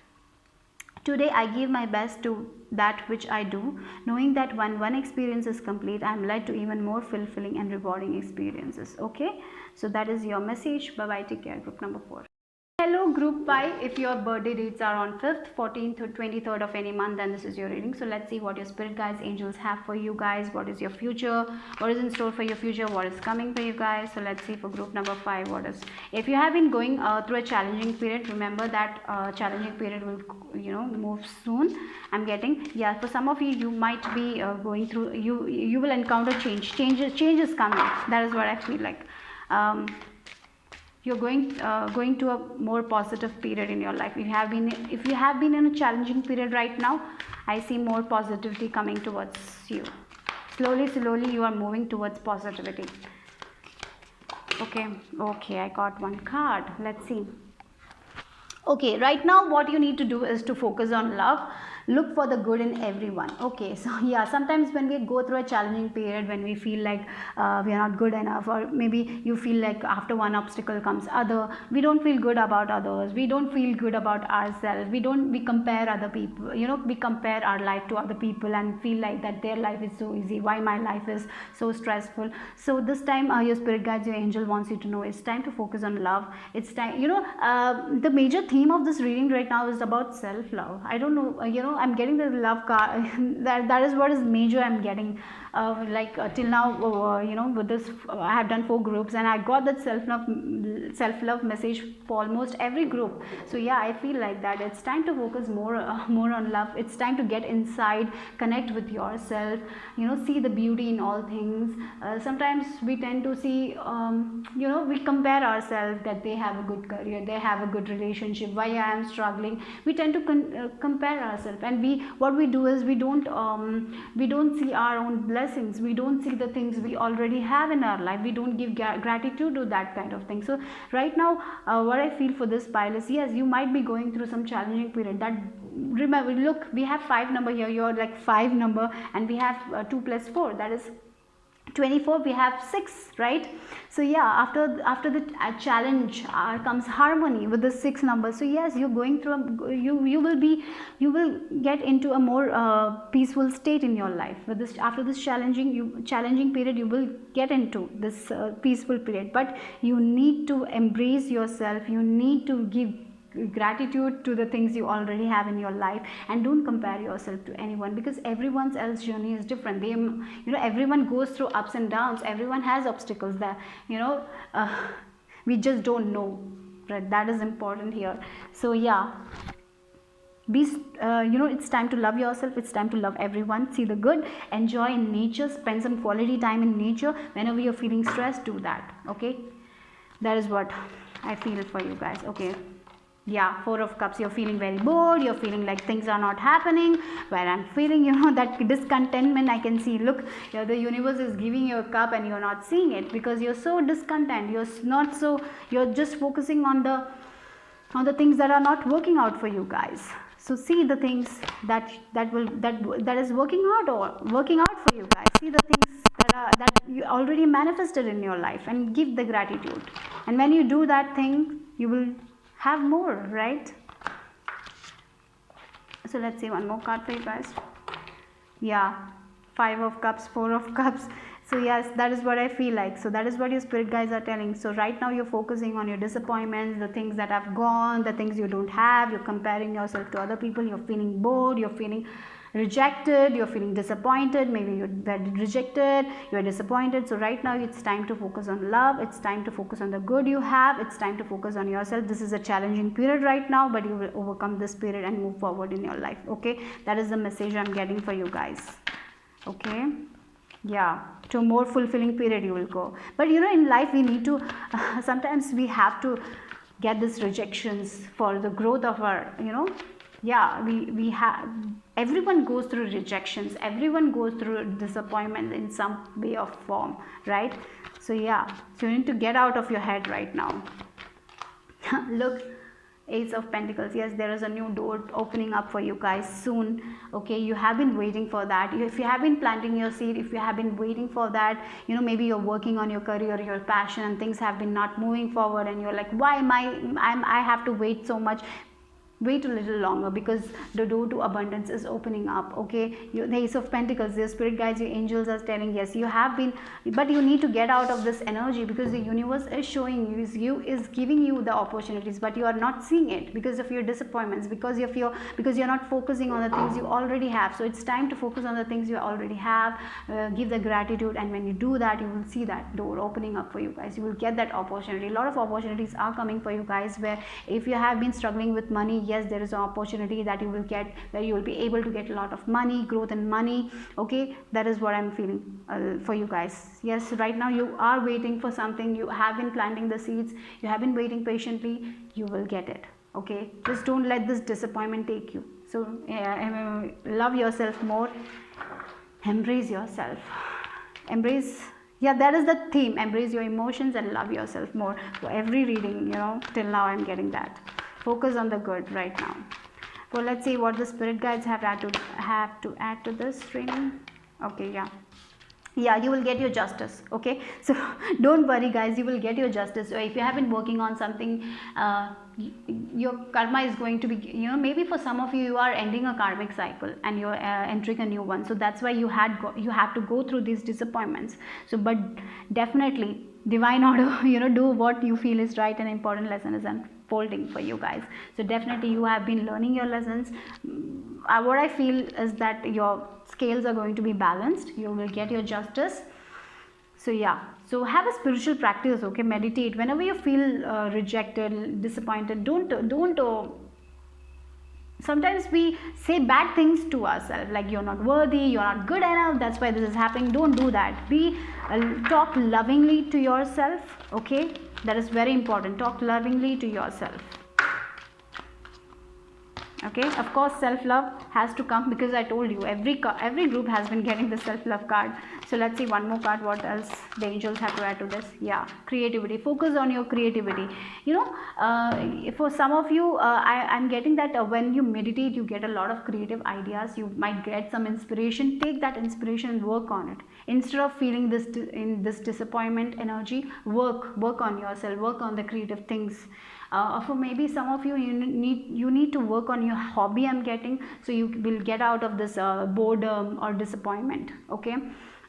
Today I give my best to that which I do, knowing that when one experience is complete, I am led to even more fulfilling and rewarding experiences. Okay, so that is your message. Bye bye, take care. Group number 4. Hello group 5, if your birthday dates are on 5th, 14th or 23rd of any month, then this is your reading. So let's see what your spirit guides, angels have for you guys. What is your future, what is in store for your future, what is coming for you guys. So let's see for group number 5 what is. If you have been going through a challenging period, remember that challenging period will move soon. I'm getting, yeah, for some of you, you might be going through, you will encounter change is coming. That is what I feel like. You're going to a more positive period in your life. If you have been in a challenging period right now, I see more positivity coming towards you. Slowly you are moving towards positivity. Okay, I got one card. Let's see. Okay, right now what you need to do is to focus on love. Look for the good in everyone. Okay, so yeah, sometimes when we go through a challenging period, when we feel like we are not good enough, or maybe you feel like after one obstacle comes other, we don't feel good about others, we don't feel good about ourselves, we compare other people, we compare our life to other people and feel like that their life is so easy, why my life is so stressful. So this time your spirit guides, your angel wants you to know it's time to focus on love. It's time, the major theme of this reading right now is about self love. I don't know, I'm getting the love card. That is what is major I'm getting. Till now, with this, I have done 4 groups and I got that self love message for almost every group. So yeah, I feel like that it's time to focus more on love. It's time to get inside, connect with yourself, see the beauty in all things. Sometimes we tend to see, we compare ourselves, that they have a good career, they have a good relationship, why I am struggling. We tend to compare ourselves, and what we do is we don't see our own blessings, we don't see the things we already have in our life, we don't give gratitude to that kind of thing. So right now, what I feel for this pile is, yes, you might be going through some challenging period. That, remember, look, we have 5 number here, you're like 5 number, and we have 2 plus 4, that is 24, we have 6, right? So yeah, after the challenge comes harmony with the 6 number. So yes, you're going through you will get into a more peaceful state in your life. With this, after this challenging period, you will get into this peaceful period, but you need to embrace yourself, you need to give gratitude to the things you already have in your life, and don't compare yourself to anyone, because everyone's else journey is different. Everyone goes through ups and downs, everyone has obstacles that we just don't know, right? That is important here. So yeah, it's time to love yourself, it's time to love everyone, see the good, enjoy in nature, spend some quality time in nature. Whenever you're feeling stressed, do that. Okay, that is what I feel for you guys. Okay, yeah, 4 of cups, you're feeling very bored, you're feeling like things are not happening, where I'm feeling, that discontentment I can see. Look, the universe is giving you a cup and you're not seeing it, because you're so discontent, you're just focusing on the things that are not working out for you guys. So see the things that is working out for you guys. See the things that you already manifested in your life, and give the gratitude. And when you do that thing, you will have more, right? So let's see one more card for you guys. Yeah, 5 of cups, 4 of cups. So yes, that is what I feel like. So that is what your spirit guides are telling. So right now you're focusing on your disappointments, the things that have gone, the things you don't have. You're comparing yourself to other people, you're feeling bored, you're feeling rejected, you're feeling disappointed, maybe you're rejected, you're disappointed. So right now it's time to focus on love, it's time to focus on the good you have, it's time to focus on yourself. This is a challenging period right now, but you will overcome this period and move forward in your life. Okay, that is the message I'm getting for you guys. Okay, yeah, to a more fulfilling period you will go. But in life we need to sometimes we have to get these rejections for the growth of our, yeah, we have, everyone goes through rejections, everyone goes through disappointment in some way or form, right? So yeah, so you need to get out of your head right now. Look, Ace of Pentacles. Yes, there is a new door opening up for you guys soon. Okay, you have been waiting for that. If you have been planting your seed, if you have been waiting for that, maybe you're working on your career, your passion, and things have been not moving forward, and you're like, why am I have to wait so much? Wait a little longer, because the door to abundance is opening up. Okay, the Ace of Pentacles, your spirit guides, your angels are telling, yes, you have been, but you need to get out of this energy, because the universe is showing you, is giving you the opportunities, but you are not seeing it because of your disappointments, because you're not focusing on the things you already have. So it's time to focus on the things you already have. Give the gratitude, and when you do that, you will see that door opening up for you guys. You will get that opportunity. A lot of opportunities are coming for you guys, where if you have been struggling with money, yes, there is an opportunity that you will get, where you will be able to get a lot of money, growth in money. Okay, that is what I'm feeling for you guys. Yes, right now you are waiting for something, you have been planting the seeds, you have been waiting patiently, you will get it. Okay, just don't let this disappointment take you. So love yourself more, embrace yourself, embrace, yeah, that is the theme, embrace your emotions and love yourself more. For every reading, till now I'm getting that. focus on the good right now. So let's see what the spirit guides have to add to this training. Okay, yeah, you will get your justice. Okay, so don't worry guys, you will get your justice. So if you have been working on something, your karma is going to be, maybe for some of you, you are ending a karmic cycle and you're entering a new one. So that's why you have to go through these disappointments. So but definitely divine order, do what you feel is right, and important lesson is unfolding for you guys. So definitely you have been learning your lessons. What I feel is that your scales are going to be balanced. You will get your justice. So yeah, so have a spiritual practice. Okay, meditate whenever you feel rejected, disappointed. Don't sometimes we say bad things to ourselves, like you're not worthy, you're not good enough, that's why this is happening. Don't do that. Talk lovingly to yourself. Okay, that is very important. Talk lovingly to yourself. Okay, of course self love has to come, because I told you every group has been getting the self love card. So let's see one more card, what else the angels have to add to this. Yeah, creativity. Focus on your creativity. For some of you, I'm getting that when you meditate, you get a lot of creative ideas. You might get some inspiration. Take that inspiration and work on it. Instead of feeling this disappointment energy, work on yourself, work on the creative things. For maybe some of you, you need to work on your hobby, I'm getting, so you will get out of this boredom or disappointment. Okay,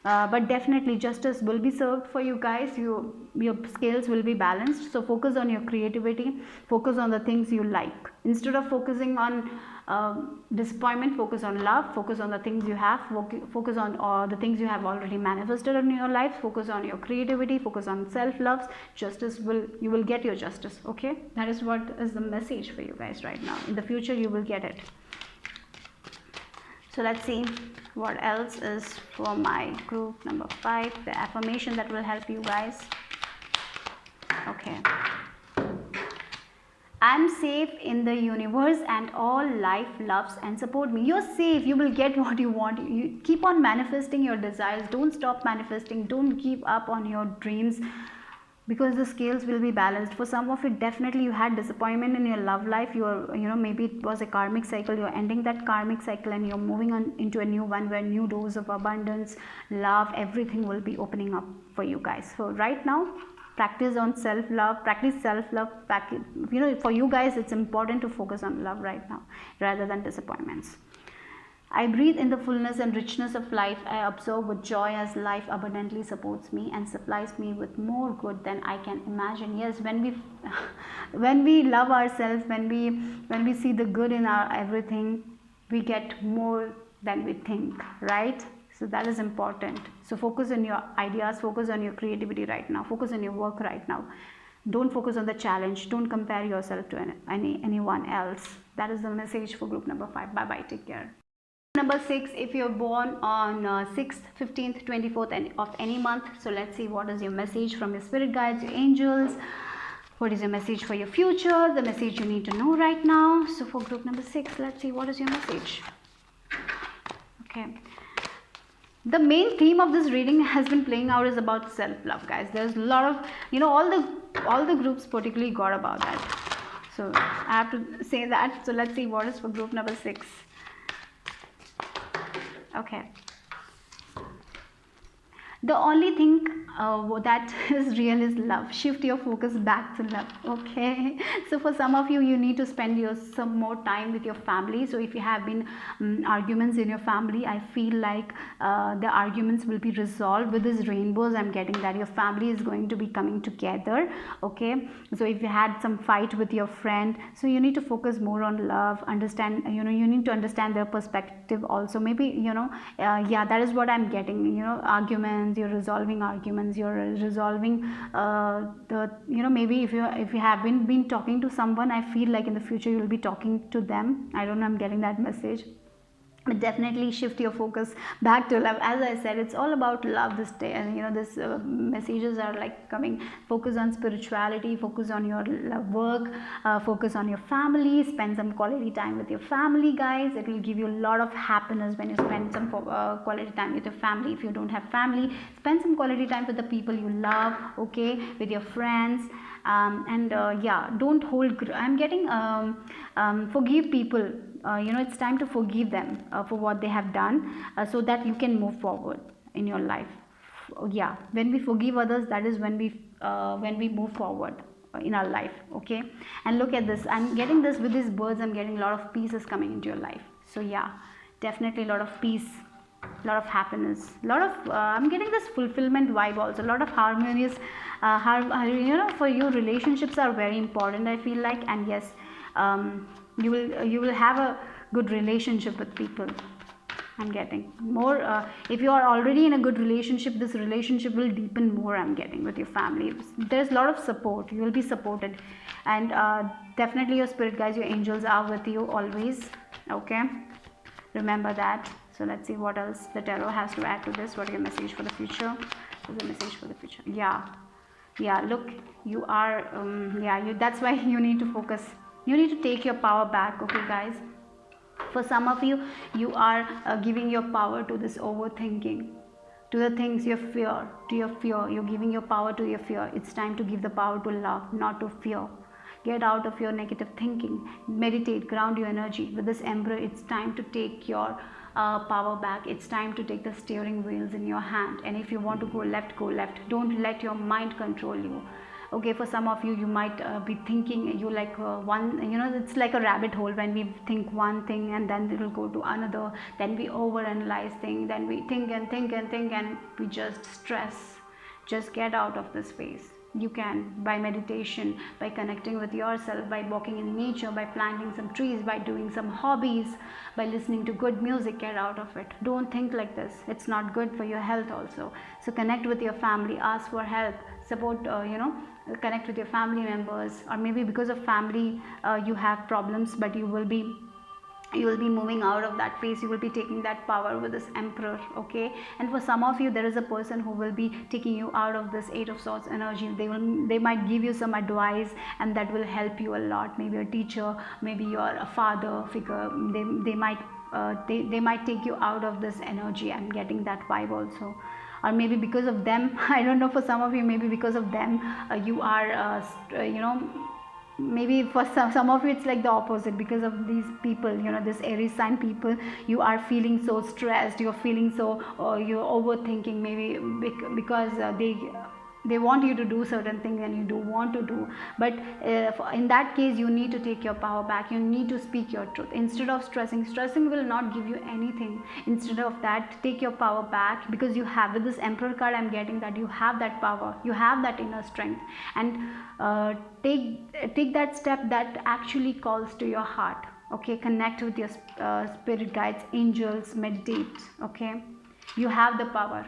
but definitely justice will be served for you guys. Your scales will be balanced. So focus on your creativity, focus on the things you like. Instead of focusing on disappointment, focus on love, focus on the things you have, focus on the things you have already manifested in your life. Focus on your creativity, focus on self-love. You will get your justice. Okay, that is what is the message for you guys right now. In the future you will get it. So let's see what else is for my group number 5, the affirmation that will help you guys. Okay, I'm safe in the universe and all life loves and support me. You're safe. You will get what you want. You keep on manifesting your desires. Don't stop manifesting. Don't give up on your dreams, because the scales will be balanced. For some of it, definitely you had disappointment in your love life. Maybe it was a karmic cycle. You're ending that karmic cycle and you're moving on into a new one, where new doors of abundance, love, everything will be opening up for you guys. So right now, practice self-love. For you guys, it's important to focus on love right now rather than disappointments. I breathe in the fullness and richness of life. I observe with joy as life abundantly supports me and supplies me with more good than I can imagine. Yes, when we love ourselves, when we see the good in our everything, we get more than we think, right? So that is important. So focus on your ideas, focus on your creativity right now, focus on your work right now. Don't focus on the challenge. Don't compare yourself to anyone else. That is the message for group number 5. Bye bye, take care. Number 6, if you're born on 6th, 15th, 24th of any month. So let's see what is your message from your spirit guides, your angels. What is your message for your future, the message you need to know right now. So for group number 6, let's see what is your message. Okay, the main theme of this reading has been playing out is about self-love, guys. There's a lot of, all the groups particularly got about that. So I have to say that. So let's see what is for group number 6. Okay, the only thing that is real is love. Shift your focus back to love. Okay, so for some of you, you need to spend some more time with your family. So if you have been arguments in your family, I feel like the arguments will be resolved with these rainbows. I'm getting that your family is going to be coming together. Okay, so if you had some fight with your friend, so you need to focus more on love. Understand, you need to understand their perspective also. Maybe yeah, that is what I'm getting. Arguments, you're resolving arguments, you're resolving maybe if you have been talking to someone, I feel like in the future you'll be talking to them. I don't know, I'm getting that message. but definitely shift your focus back to love. As I said, it's all about love this day, and this messages are like coming. Focus on spirituality, focus on your work, focus on your family, spend some quality time with your family, guys. It will give you a lot of happiness when you spend some quality time with your family. If you don't have family, spend some quality time with the people you love, okay, with your friends. And yeah, don't hold I'm getting forgive people. It's time to forgive them for what they have done, so that you can move forward in your life. Yeah, when we forgive others, that is when we move forward in our life, okay. And look at this, I'm getting this with these birds, I'm getting a lot of pieces coming into your life. So yeah, definitely a lot of peace, a lot of happiness, a lot of I'm getting this fulfillment vibe also, a lot of harmonious for you, relationships are very important, I feel like. And yes, you will have a good relationship with people. I'm getting more, if you are already in a good relationship, this relationship will deepen more. I'm getting with your family, there's a lot of support, you will be supported. And definitely your spirit guides, your angels are with you always, okay, remember that. So let's see what else the tarot has to add to this. What is your message for the future? What's the message for the future? Yeah, look, you are that's why you need to focus, you need to take your power back, okay, guys. For some of you, you are giving your power to this overthinking, to the things you fear, to your fear. You're giving your power to your fear. It's time to give the power to love, not to fear. Get out of your negative thinking, meditate, ground your energy. With this Emperor, it's time to take your power back. It's time to take the steering wheels in your hand, and if you want to go left. Don't let your mind control you, okay. For some of you, you might be thinking, you like one, it's like a rabbit hole. When we think one thing and then it will go to another, then we overanalyze things, then we think and think and think, and we just stress. Just get out of this phase. You can, by meditation, by connecting with yourself, by walking in nature, by planting some trees, by doing some hobbies, by listening to good music. Get out of it. Don't think like this, it's not good for your health also. So connect with your family, ask for help, support, connect with your family members. Or maybe because of family you have problems, but you will be moving out of that phase. You will be taking that power with this Emperor, okay. And for some of you, there is a person who will be taking you out of this Eight of Swords energy. They might give you some advice, and that will help you a lot. Maybe a teacher, maybe you're a father figure. They might take you out of this energy. I'm getting that vibe also. Or maybe because of them, I don't know, for some of you, maybe because of them, you are maybe for some of you it's like the opposite. Because of these people, this Aries sign people, you are feeling so stressed, you're feeling so you're overthinking, maybe because they want you to do certain things and you don't want to do. But in that case, you need to take your power back. You need to speak your truth instead of stressing will not give you anything. Instead of that, take your power back, because you have, with this Emperor card, I'm getting that you have that power, you have that inner strength. And take that step that actually calls to your heart, okay. Connect with your spirit guides, angels, meditate, okay. You have the power.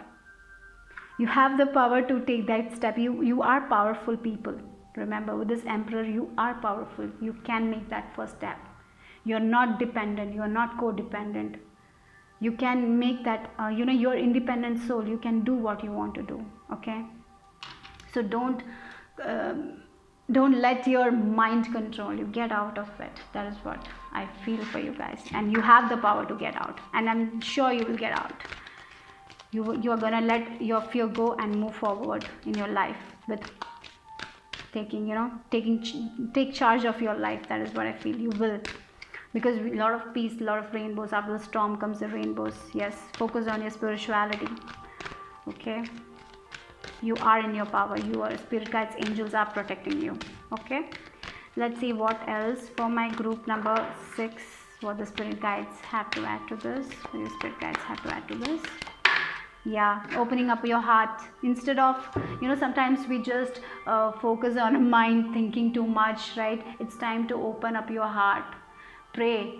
You have the power to take that step. You are powerful people. Remember, with this Emperor, you are powerful. You can make that first step. You're not dependent. You're not codependent. You can make that, you're independent soul. You can do what you want to do, okay. So don't let your mind control you. Get out of it. That is what I feel for you guys. And you have the power to get out. And I'm sure you will get out. You are gonna let your fear go and move forward in your life with take charge of your life. That is what I feel. You will, because a lot of peace, a lot of rainbows. After the storm comes the rainbows. Yes, focus on your spirituality, okay. You are in your power. Your spirit guides, angels are protecting you, okay. Let's see what else for my group number 6. What the spirit guides have to add to this. What the spirit guides have to add to this. Yeah, opening up your heart. Instead of, sometimes we just focus on mind, thinking too much, right? It's time to open up your heart. Pray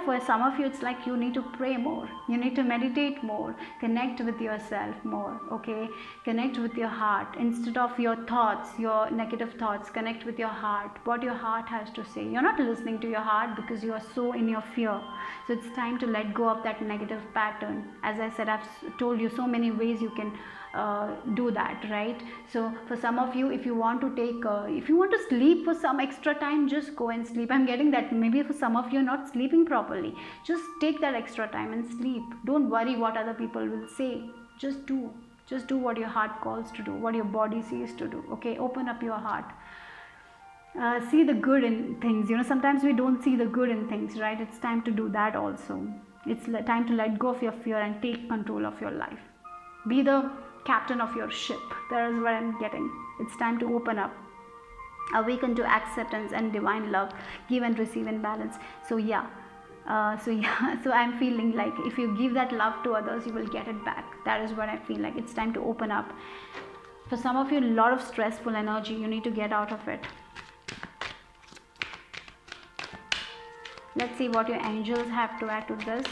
For some of you, it's like you need to pray more, you need to meditate more, connect with yourself more, okay? Connect with your heart instead of your thoughts, your negative thoughts. Connect with your heart, what your heart has to say. You're not listening to your heart because you are so in your fear. So it's time to let go of that negative pattern. As I said, I've told you so many ways you can do that, right? So for some of you, if you want to sleep for some extra time, just go and sleep. I'm getting that maybe for some of you are not sleeping properly. Just take that extra time and sleep. Don't worry what other people will say. Just do what your heart calls to do, what your body says to do, okay? Open up your heart. See the good in things. Sometimes we don't see the good in things, right? It's time to do that also. It's time to let go of your fear and take control of your life. Be the captain of your ship. That is what I'm getting. It's time to open up, awaken to acceptance and divine love, give and receive in balance. So I'm feeling like if you give that love to others, you will get it back. That is what I feel like. It's time to open up. For some of you, a lot of stressful energy, you need to get out of it. Let's see what your angels have to add to this.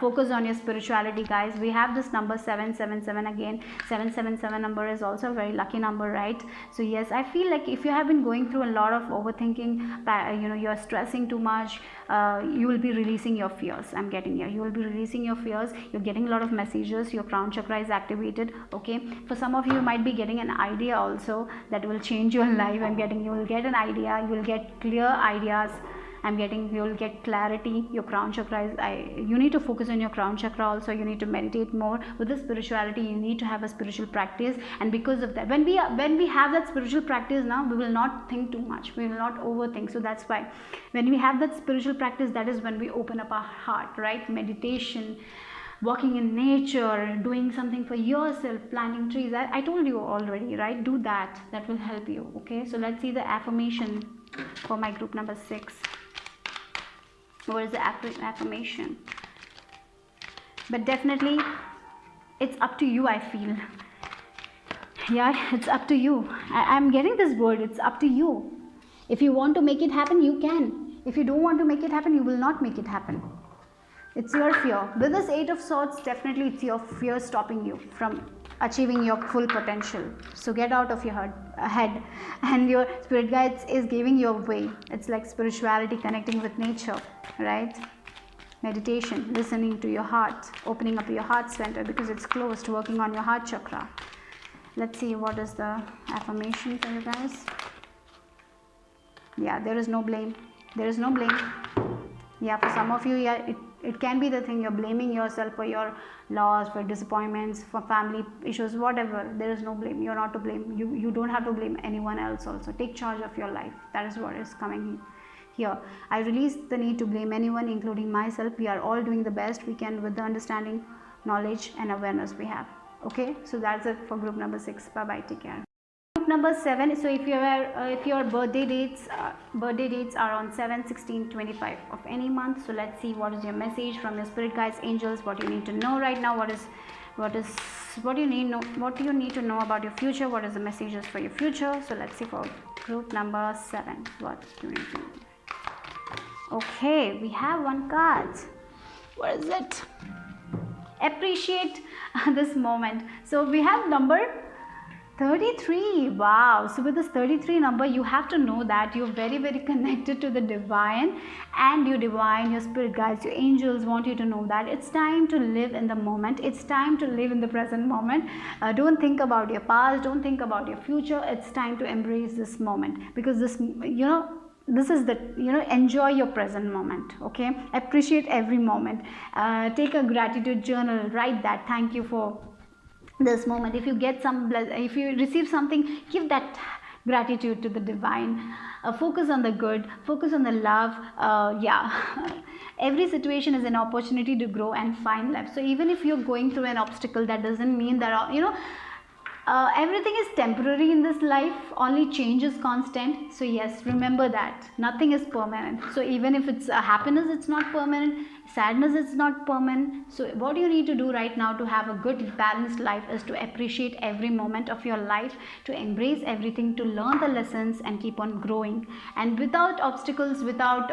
Focus on your spirituality, guys. We have this number 777 again. 777 number is also a very lucky number, right? So yes, I feel like if you have been going through a lot of overthinking, you're stressing too much, you will be releasing your fears. I'm getting here, you will be releasing your fears. You're getting a lot of messages. Your crown chakra is activated, okay? For some of you, you might be getting an idea also that will change your life. I'm getting, you will get an idea, you will get clear ideas. I'm getting, you'll get clarity. Your crown chakra is, you need to focus on your crown chakra also. You need to meditate more. With the spirituality, you need to have a spiritual practice. And because of that, when we have that spiritual practice now, we will not think too much. We will not overthink. So that's why when we have that spiritual practice, that is when we open up our heart, right? Meditation, walking in nature, doing something for yourself, planting trees. I told you already, right? Do that. That will help you, okay? So let's see the affirmation for my group number 6. What is the affirmation? But definitely it's up to you, I feel. It's up to you. I'm getting this word, it's up to you. If you want to make it happen, you can. If you don't want to make it happen, you will not make it happen. It's your fear. With this 8 of Swords, definitely it's your fear stopping you from achieving your full potential. So get out of your head, and your spirit guides is giving you a way. It's like spirituality, connecting with nature, right? Meditation, listening to your heart, opening up your heart center because it's closed, working on your heart chakra. Let's see what is the affirmation for you guys. There is no blame. There is no blame. For some of you, it can be the thing you're blaming yourself for your loss, for disappointments, for family issues, whatever. There is no blame. You're not to blame. You don't have to blame anyone else also. Take charge of your life. That is what is coming here. I release the need to blame anyone, including myself. We are all doing the best we can with the understanding, knowledge and awareness we have. Okay, so that's it for group number 6. Bye bye, take care. Group number 7. So if your birthday dates are on 7, 16, 25 of any month, so let's see what is your message from your spirit guides, angels, what you need to know right now. What do you need to know about your future? What is the messages for your future? So let's see for group number 7, what do you need to know? Okay, we have one card. What is it? Appreciate this moment. So we have number 33. Wow. So with this 33 number, you have to know that you're very, very connected to the divine, and your spirit guides, your angels want you to know that it's time to live in the moment. It's time to live in the present moment. Don't think about your past. Don't think about your future. It's time to embrace this moment, because this is the, enjoy your present moment, okay? Appreciate every moment. Take a gratitude journal, write that, thank you for this moment. If you receive something, give that gratitude to the divine. Focus on the good, focus on the love. Every situation is an opportunity to grow and find life. So even if you're going through an obstacle, that doesn't mean that everything is temporary in this life. Only change is constant. So yes, remember that nothing is permanent. So even if it's happiness, it's not permanent. Sadness is not permanent. So what you need to do right now to have a good balanced life is to appreciate every moment of your life, to embrace everything, to learn the lessons and keep on growing. And without obstacles, without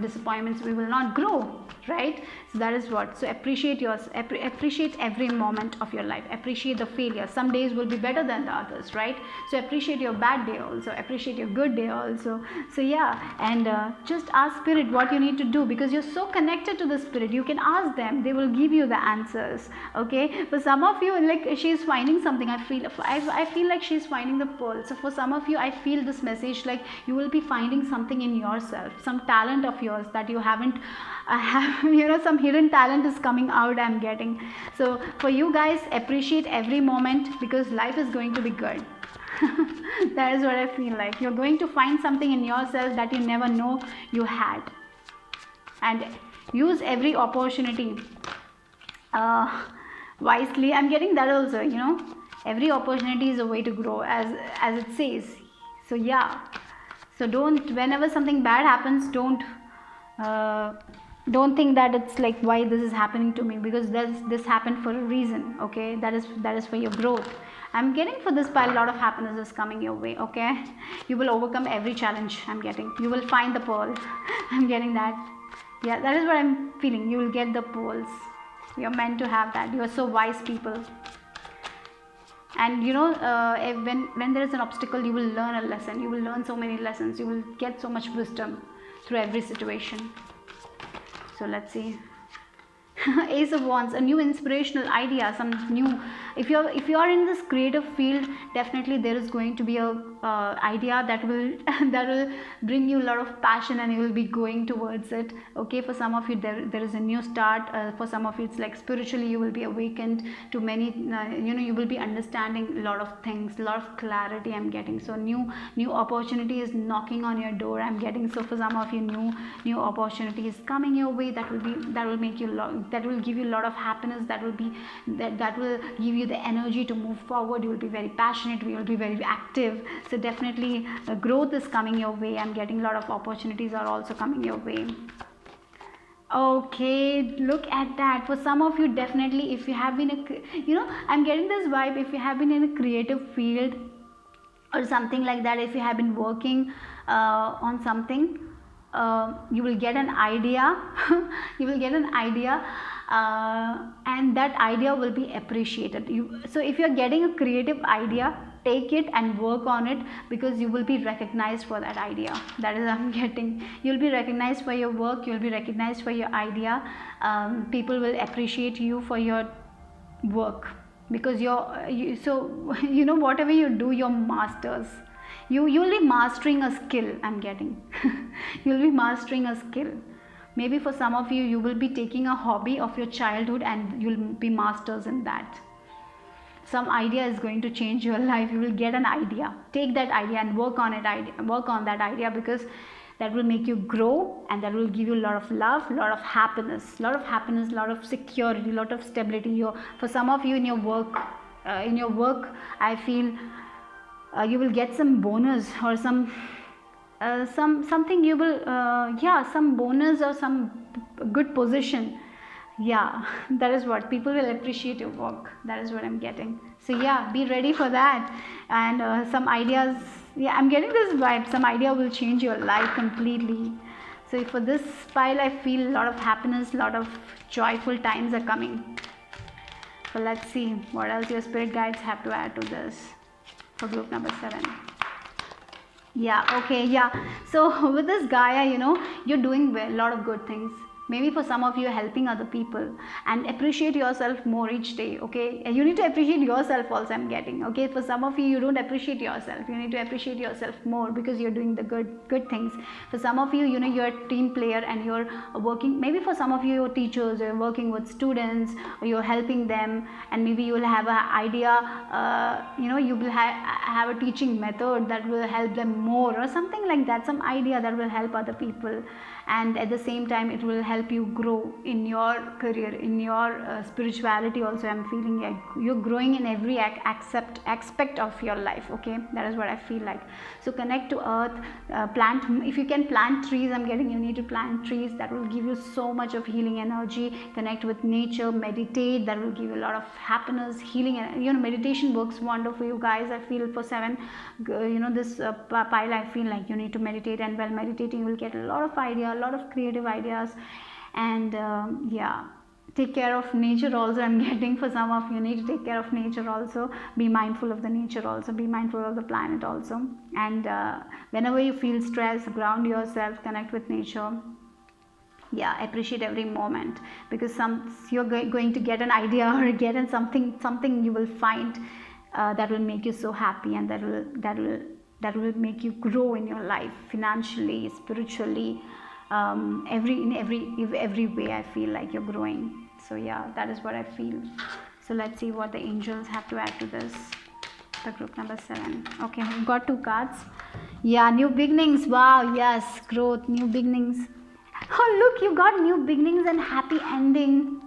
disappointments, we will not grow, right? So that is what. So appreciate yours, appreciate every moment of your life, appreciate the failure. Some days will be better than the others, right? So appreciate your bad day also, appreciate your good day also. So yeah, and just ask spirit what you need to do, because you're so connected to the spirit. You can ask them, they will give you the answers. Okay, for some of you, like, she's finding something. I feel like she's finding the pearl. So for some of you, I feel this message like you will be finding something in yourself, some talent of yours that you haven't have, some hidden talent is coming out, I'm getting. So for you guys, appreciate every moment, because life is going to be good. That is what I feel like. You're going to find something in yourself that you never know you had, and use every opportunity wisely. I'm getting that also. Every opportunity is a way to grow, as it says. So yeah, so whenever something bad happens, don't think that it's like, why this is happening to me, because this happened for a reason. Okay, that is for your growth. I'm getting for this pile, a lot of happiness is coming your way. Okay, you will overcome every challenge. I'm getting, you will find the pearl. I'm getting that. Yeah, that is what I'm feeling. You will get the pearls. You're meant to have that. You're so wise people. And when there is an obstacle, you will learn a lesson. You will learn so many lessons. You will get so much wisdom through every situation. So let's see. Ace of Wands, a new inspirational idea, some new. If you're in this creative field, definitely there is going to be a idea that will that will bring you a lot of passion, and you will be going towards it. Okay, for some of you, there is a new start. For some of you, it's like spiritually you will be awakened to many. You will be understanding a lot of things, a lot of clarity. I'm getting. So new opportunity is knocking on your door. I'm getting. So for some of you, new opportunity is coming your way. That will make you that will give you a lot of happiness. That will give you the energy to move forward. You will be very passionate. You will be very active. So definitely growth is coming your way. I'm getting a lot of opportunities are also coming your way. Okay, look at that. For some of you, definitely, if you have been I'm getting this vibe. If you have been in a creative field or something like that, if you have been working on something, you will get an idea. You will get an idea, and that idea will be appreciated. So if you're getting a creative idea, take it and work on it, because you will be recognized for that idea. That is I'm getting. You'll be recognized for your work. You'll be recognized for your idea. People will appreciate you for your work, because whatever you do, you're masters. You'll be mastering a skill. I'm getting. You'll be mastering a skill. Maybe for some of you, you will be taking a hobby of your childhood and you'll be masters in that. Some idea is going to change your life. You will get an idea. Take that idea and work on that idea, because that will make you grow, and that will give you a lot of love, a lot of happiness, a lot of security, a lot of stability. For some of you in your work, I feel you will get some bonus or something. You will some bonus or some good position. Yeah, that is what people will appreciate your work. That is what I'm getting. So yeah, be ready for that. And some ideas, yeah, I'm getting this vibe. Some idea will change your life completely. So for this pile, I feel a lot of happiness, a lot of joyful times are coming. So let's see what else your spirit guides have to add to this for group number 7. Yeah, okay, yeah. So with this Gaia, you're doing a lot of good things. Maybe for some of you, helping other people, and appreciate yourself more each day. Okay, and you need to appreciate yourself also. I'm getting. Okay, for some of you, you don't appreciate yourself. You need to appreciate yourself more, because you're doing the good things. For some of you, you're a team player and you're working. Maybe for some of you, you're teachers. You're working with students, or you're helping them, and maybe you will have an idea. You will have a teaching method that will help them more, or something like that. Some idea that will help other people, and at the same time, it will help you grow in your career, in your spirituality also. I'm feeling like you're growing in every aspect of your life. Okay, that is what I feel like. So connect to earth, plant. If you can plant trees, I'm getting, you need to plant trees. That will give you so much of healing energy. Connect with nature, meditate. That will give you a lot of happiness, healing. Meditation works wonderful, you guys. I feel for 7, this pile, I feel like you need to meditate, and while meditating, you will get a lot of idea, a lot of creative ideas. And yeah, take care of nature also. I'm getting for some of you need to take care of nature also. Be mindful of the nature also, be mindful of the planet also. And whenever you feel stressed, ground yourself, connect with nature. Yeah, appreciate every moment, because you're going to get an idea or get in something you will find that will make you so happy, and that will make you grow in your life, financially, spiritually, in every way. I feel like you're growing. So yeah, that is what I feel. So let's see what the angels have to add to this, the group number 7. Okay, we've got 2 cards. Yeah, new beginnings. Wow, yes, growth, new beginnings. Oh, look, you got new beginnings and happy ending.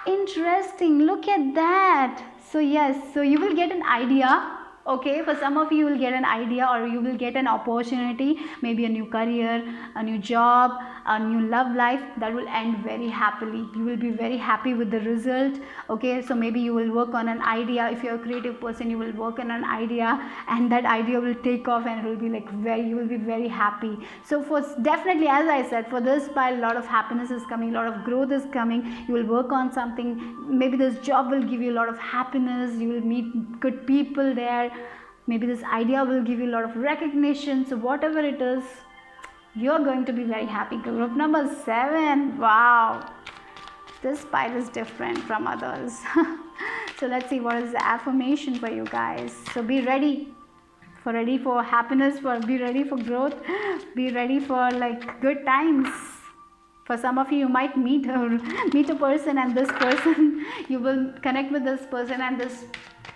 Interesting, look at that. So yes, so you will get an idea. Okay, for some of you will get an idea, or you will get an opportunity, maybe a new career, a new job, a new love life that will end very happily. You will be very happy with the result. Okay, so maybe you will work on an idea. If you're a creative person, you will work on an idea, and that idea will take off, and it will be like you will be very happy. So for definitely, as I said, for this pile, a lot of happiness is coming, a lot of growth is coming. You will work on something. Maybe this job will give you a lot of happiness. You will meet good people there. Maybe this idea will give you a lot of recognition. So whatever it is, you're going to be very happy. Group number 7. Wow, this pile is different from others. So let's see what is the affirmation for you guys. So be ready for happiness, be ready for growth, be ready for like good times. For some of you might meet a person, and this person, you will connect with this person, and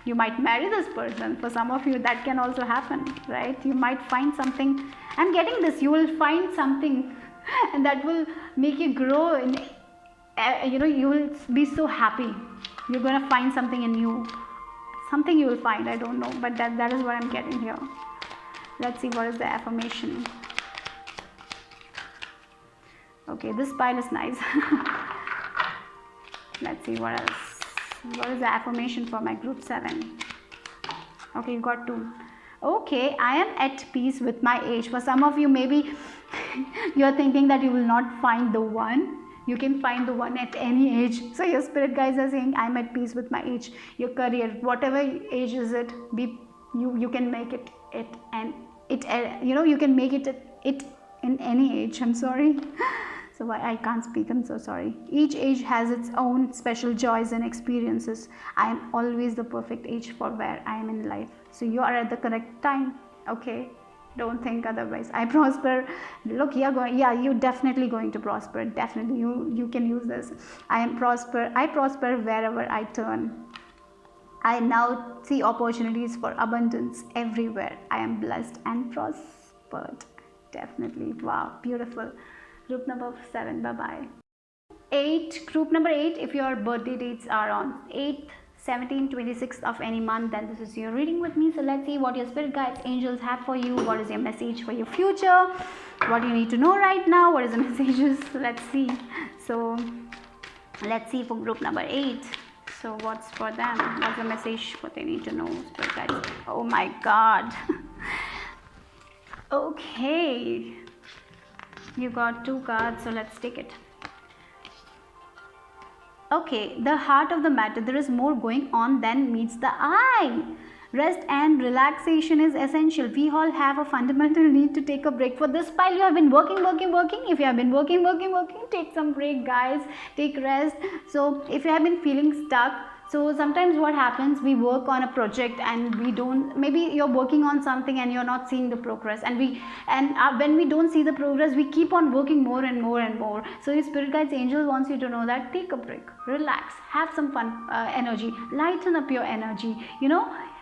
you might marry this person. For some of you, that can also happen, right? You might find something. I'm getting this. You will find something, and that will make you grow. You will be so happy. You're gonna find something in you. Something you will find. I don't know, but that is what I'm getting here. Let's see what is the affirmation. Okay, this pile is nice. Let's see what else. What is the affirmation for my group 7? Okay, you got 2. Okay, I am at peace with my age. For some of you, maybe you're thinking that you will not find the one. You can find the one at any age. So your spirit guides are saying, I'm at peace with my age. Your career, whatever age is it, you can make it you can make it in any age. I'm sorry. So I can't speak, I'm so sorry. Each age has its own special joys and experiences. I am always the perfect age for where I am in life. So you are at the correct time, okay? Don't think otherwise. I prosper. Look, you're definitely going to prosper. Definitely, you can use this. I prosper wherever I turn. I now see opportunities for abundance everywhere. I am blessed and prospered. Definitely. Wow, beautiful. Group number 7, bye-bye. 8, group number 8, if your birthday dates are on 8th, 17th, 26th of any month, then this is your reading with me. So let's see what your spirit guides, angels have for you. What is your message for your future? What do you need to know right now? What is the messages? So let's see. So let's see for group number 8. So what's for them? What's the message? What they need to know, spirit guides? Oh my God. Okay. You got 2 cards, so let's take it. Okay, the heart of the matter, there is more going on than meets the eye. Rest and relaxation is essential. We all have a fundamental need to take a break. For this pile, you have been working. If you have been working, take some break, guys. Take rest. So if you have been feeling stuck, so sometimes what happens, we work on a project and we don't, maybe you're working on something and you're not seeing the progress, and when we don't see the progress, we keep on working more and more and more. So your spirit guides, angel wants you to know that take a break, relax, have some fun, energy, lighten up your energy.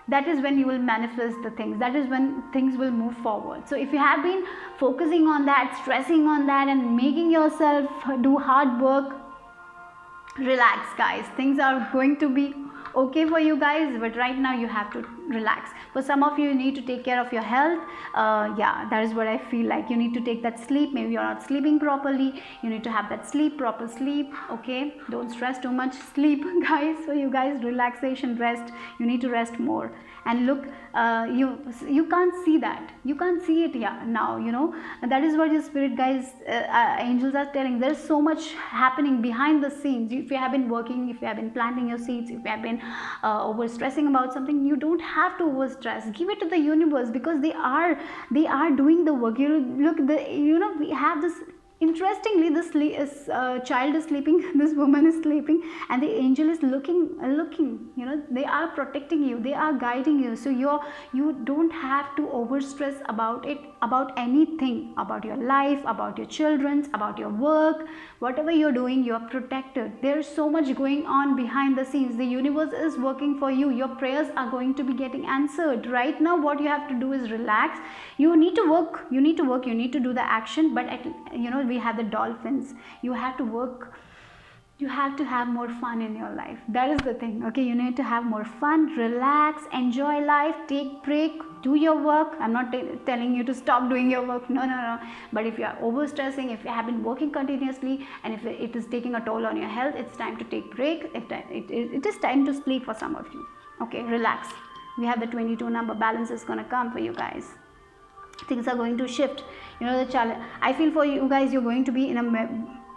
That is when you will manifest the things. That is when things will move forward. So if you have been focusing on that, stressing on that, and making yourself do hard work, relax, guys. Things are going to be okay for you guys, but right now you have to relax. For some of you, you need to take care of your health. Yeah, that is what I feel like. You need to take that sleep. Maybe you're not sleeping properly. You need to have that sleep, proper sleep. Okay, don't stress too much. Sleep, guys. For you guys, relaxation, rest. You need to rest more. And look, you can't see that. You can't see it now. You know, and that is what your spirit guys, angels are telling. There's so much happening behind the scenes. If you have been working, if you have been planting your seeds, if you have been over stressing about something, you don't have to over stress. Give it to the universe, because they are doing the work. We have this. Interestingly, this child is sleeping, this woman is sleeping, and the angel is looking. You know, they are protecting you, they are guiding you. So you don't have to over stress about it, about anything, about your life, about your children's, about your work. Whatever you're doing, you're protected. There's so much going on behind the scenes. The universe is working for you. Your prayers are going to be getting answered. Right now, what you have to do is relax. You need to work. You need to do the action. But we have the dolphins. You have to work. You have to have more fun in your life. That is the thing. Okay, you need to have more fun, relax, enjoy life, take break, do your work. I'm not telling you to stop doing your work. No. But if you are overstressing, if you have been working continuously, and if it is taking a toll on your health, it's time to take break. It is time to sleep for some of you. Okay, relax. We have the 22 number. Balance is going to come for you guys. Things are going to shift. You know, the challenge, I feel for you guys, you're going to be in a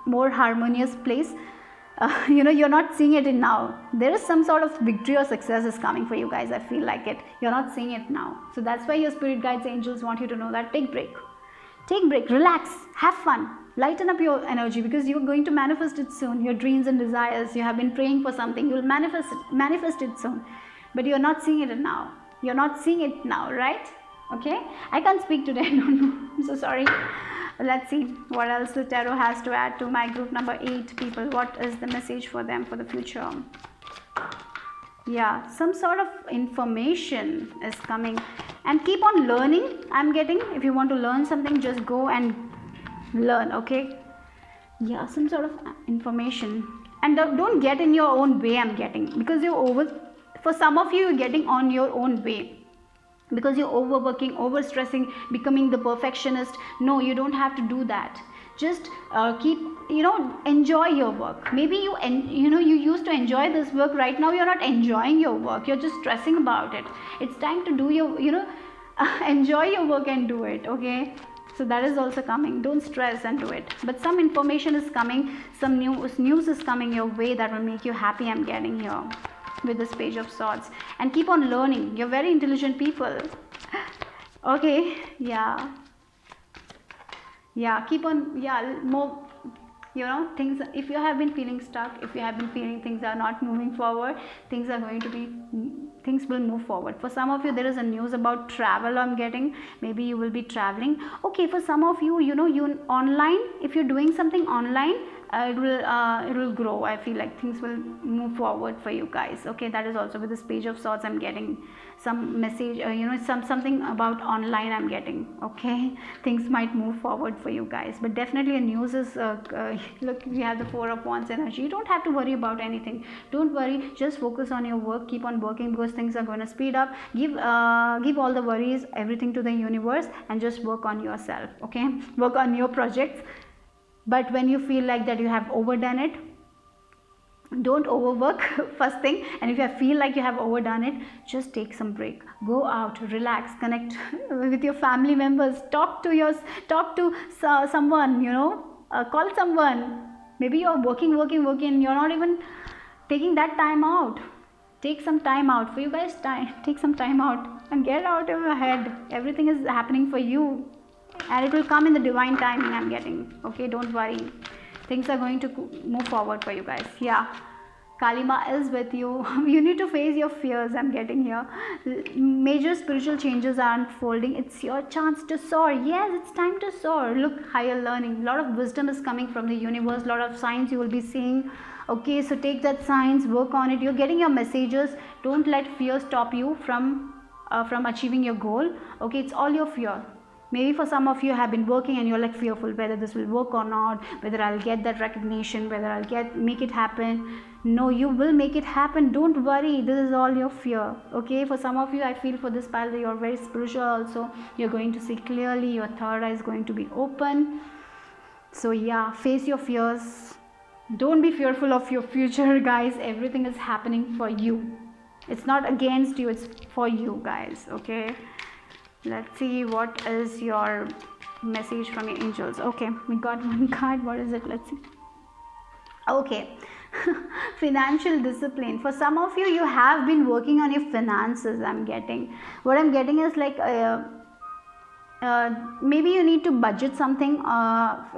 more harmonious place. You're not seeing it in now. There is some sort of victory or success is coming for you guys. I feel like it. You're not seeing it now. So that's why your spirit guides, angels want you to know that take break, relax, have fun, lighten up your energy, because you're going to manifest it soon. Your dreams and desires, you have been praying for something, you'll manifest it soon. But you're not seeing it now. You're not seeing it now, right? Okay, I can't speak today. I don't know. I'm so sorry. Let's see what else the tarot has to add to my group number 8 people. What is the message for them for the future? Yeah, some sort of information is coming, and keep on learning. I'm getting, if you want to learn something, just go and learn. Okay, yeah, some sort of information, and don't get in your own way. I'm getting, because for some of you, you're getting on your own way, because you're overworking, overstressing, becoming the perfectionist. No, you don't have to do that. Just enjoy your work. Maybe you used to enjoy this work. Right now you're not enjoying your work, you're just stressing about it. It's time to do your enjoy your work and do it. Okay, so that is also coming. Don't stress and do it. But some information is coming, some news is coming your way that will make you happy. I'm getting here with this Page of Swords. And keep on learning. You're very intelligent people. Okay, yeah, keep on, more, things. If you have been feeling stuck, if you have been feeling things are not moving forward, things will move forward. For some of you, there is a news about travel. I'm getting, maybe you will be traveling. Okay, for some of you, you online, if you're doing something online, it will grow. I feel like things will move forward for you guys. Okay, that is also with this Page of Swords. I'm getting some message, something about online. I'm getting, okay, things might move forward for you guys. But definitely a news is look, we have the 4 of Wands energy. You don't have to worry about anything. Don't worry, just focus on your work. Keep on working, because things are going to speed up. Give all the worries, everything to the universe, and just work on yourself. Okay, work on your projects. But when you feel like that you have overdone it, don't overwork first thing. And if you feel like you have overdone it, just take some break, go out, relax, connect with your family members, talk to someone, call someone. Maybe you're working, and you're not even taking that time out. Take some time out for you guys. Take some time out and get out of your head. Everything is happening for you, and it will come in the divine timing. I'm getting, okay, don't worry, things are going to move forward for you guys. Yeah, Kalima is with you. You need to face your fears. I'm getting here. Major spiritual changes are unfolding. It's your chance to soar. Yes, it's time to soar. Look, higher learning, a lot of wisdom is coming from the universe, a lot of signs you will be seeing. Okay, so take that signs, work on it. You're getting your messages. Don't let fear stop you from achieving your goal. Okay, it's all your fear. Maybe for some of you have been working and you're like fearful whether this will work or not, whether I'll get that recognition, whether I'll make it happen. No, you will make it happen. Don't worry. This is all your fear. Okay, for some of you, I feel for this pile that you're very spiritual also. You're going to see clearly. Your third eye is going to be open. So yeah, face your fears. Don't be fearful of your future, guys. Everything is happening for you. It's not against you, it's for you, guys. Okay, let's see what is your message from your angels. Okay, we got one card. What is it? Let's see. Okay. Financial discipline. For some of you, you have been working on your finances. I'm getting what I'm getting is like maybe you need to budget something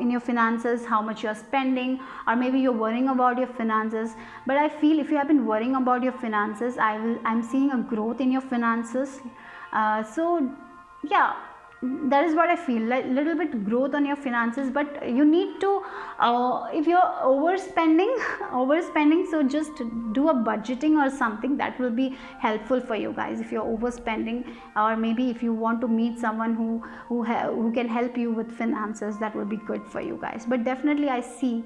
in your finances, how much you're spending, or maybe you're worrying about your finances. But I feel if you have been worrying about your finances, I'm seeing a growth in your finances. So yeah, that is what I feel, like little bit growth on your finances. But you need to if you're overspending, so just do a budgeting or something that will be helpful for you guys. If you're overspending, or maybe if you want to meet someone who can help you with finances, that will be good for you guys. But definitely I see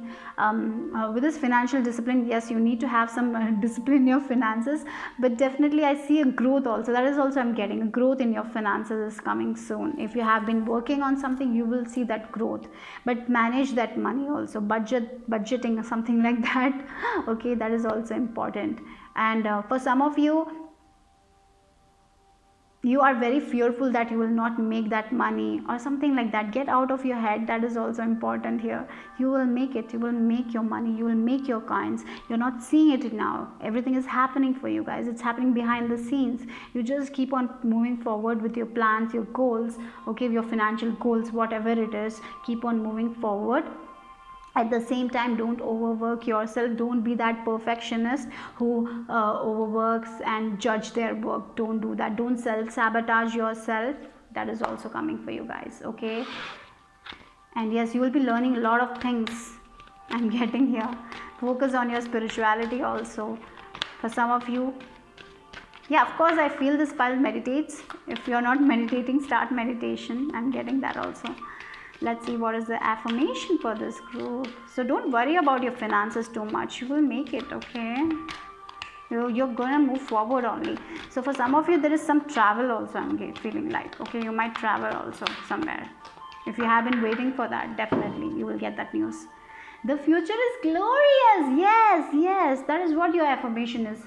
with this financial discipline, yes, you need to have some discipline in your finances, but definitely I see a growth also. That is also I'm getting a growth in your finances is coming soon. If you have been working on something, you will see that growth. But manage that money also, budgeting or something like that. Okay, that is also important. And for some of you are very fearful that you will not make that money or something like that. Get out of your head. That is also important here. You will make it. You will make your money. You will make your coins. You're not seeing it now. Everything is happening for you guys. It's happening behind the scenes. You just keep on moving forward with your plans, your goals, okay, your financial goals, whatever it is. Keep on moving forward. At the same time, don't overwork yourself. Don't be that perfectionist who overworks and judge their work. Don't do that. Don't self-sabotage yourself. That is also coming for you guys. Okay, and yes, you will be learning a lot of things. I'm getting here. Focus on your spirituality also. For some of you, yeah, of course, I feel this pile meditates. If you're not meditating, start meditation. I'm getting that also. Let's see what is the affirmation for this group. So don't worry about your finances too much. You will make it, okay? You're gonna move forward only. So for some of you, there is some travel also, I'm feeling like. Okay, you might travel also somewhere. If you have been waiting for that, definitely you will get that news. The future is glorious. Yes, that is what your affirmation is.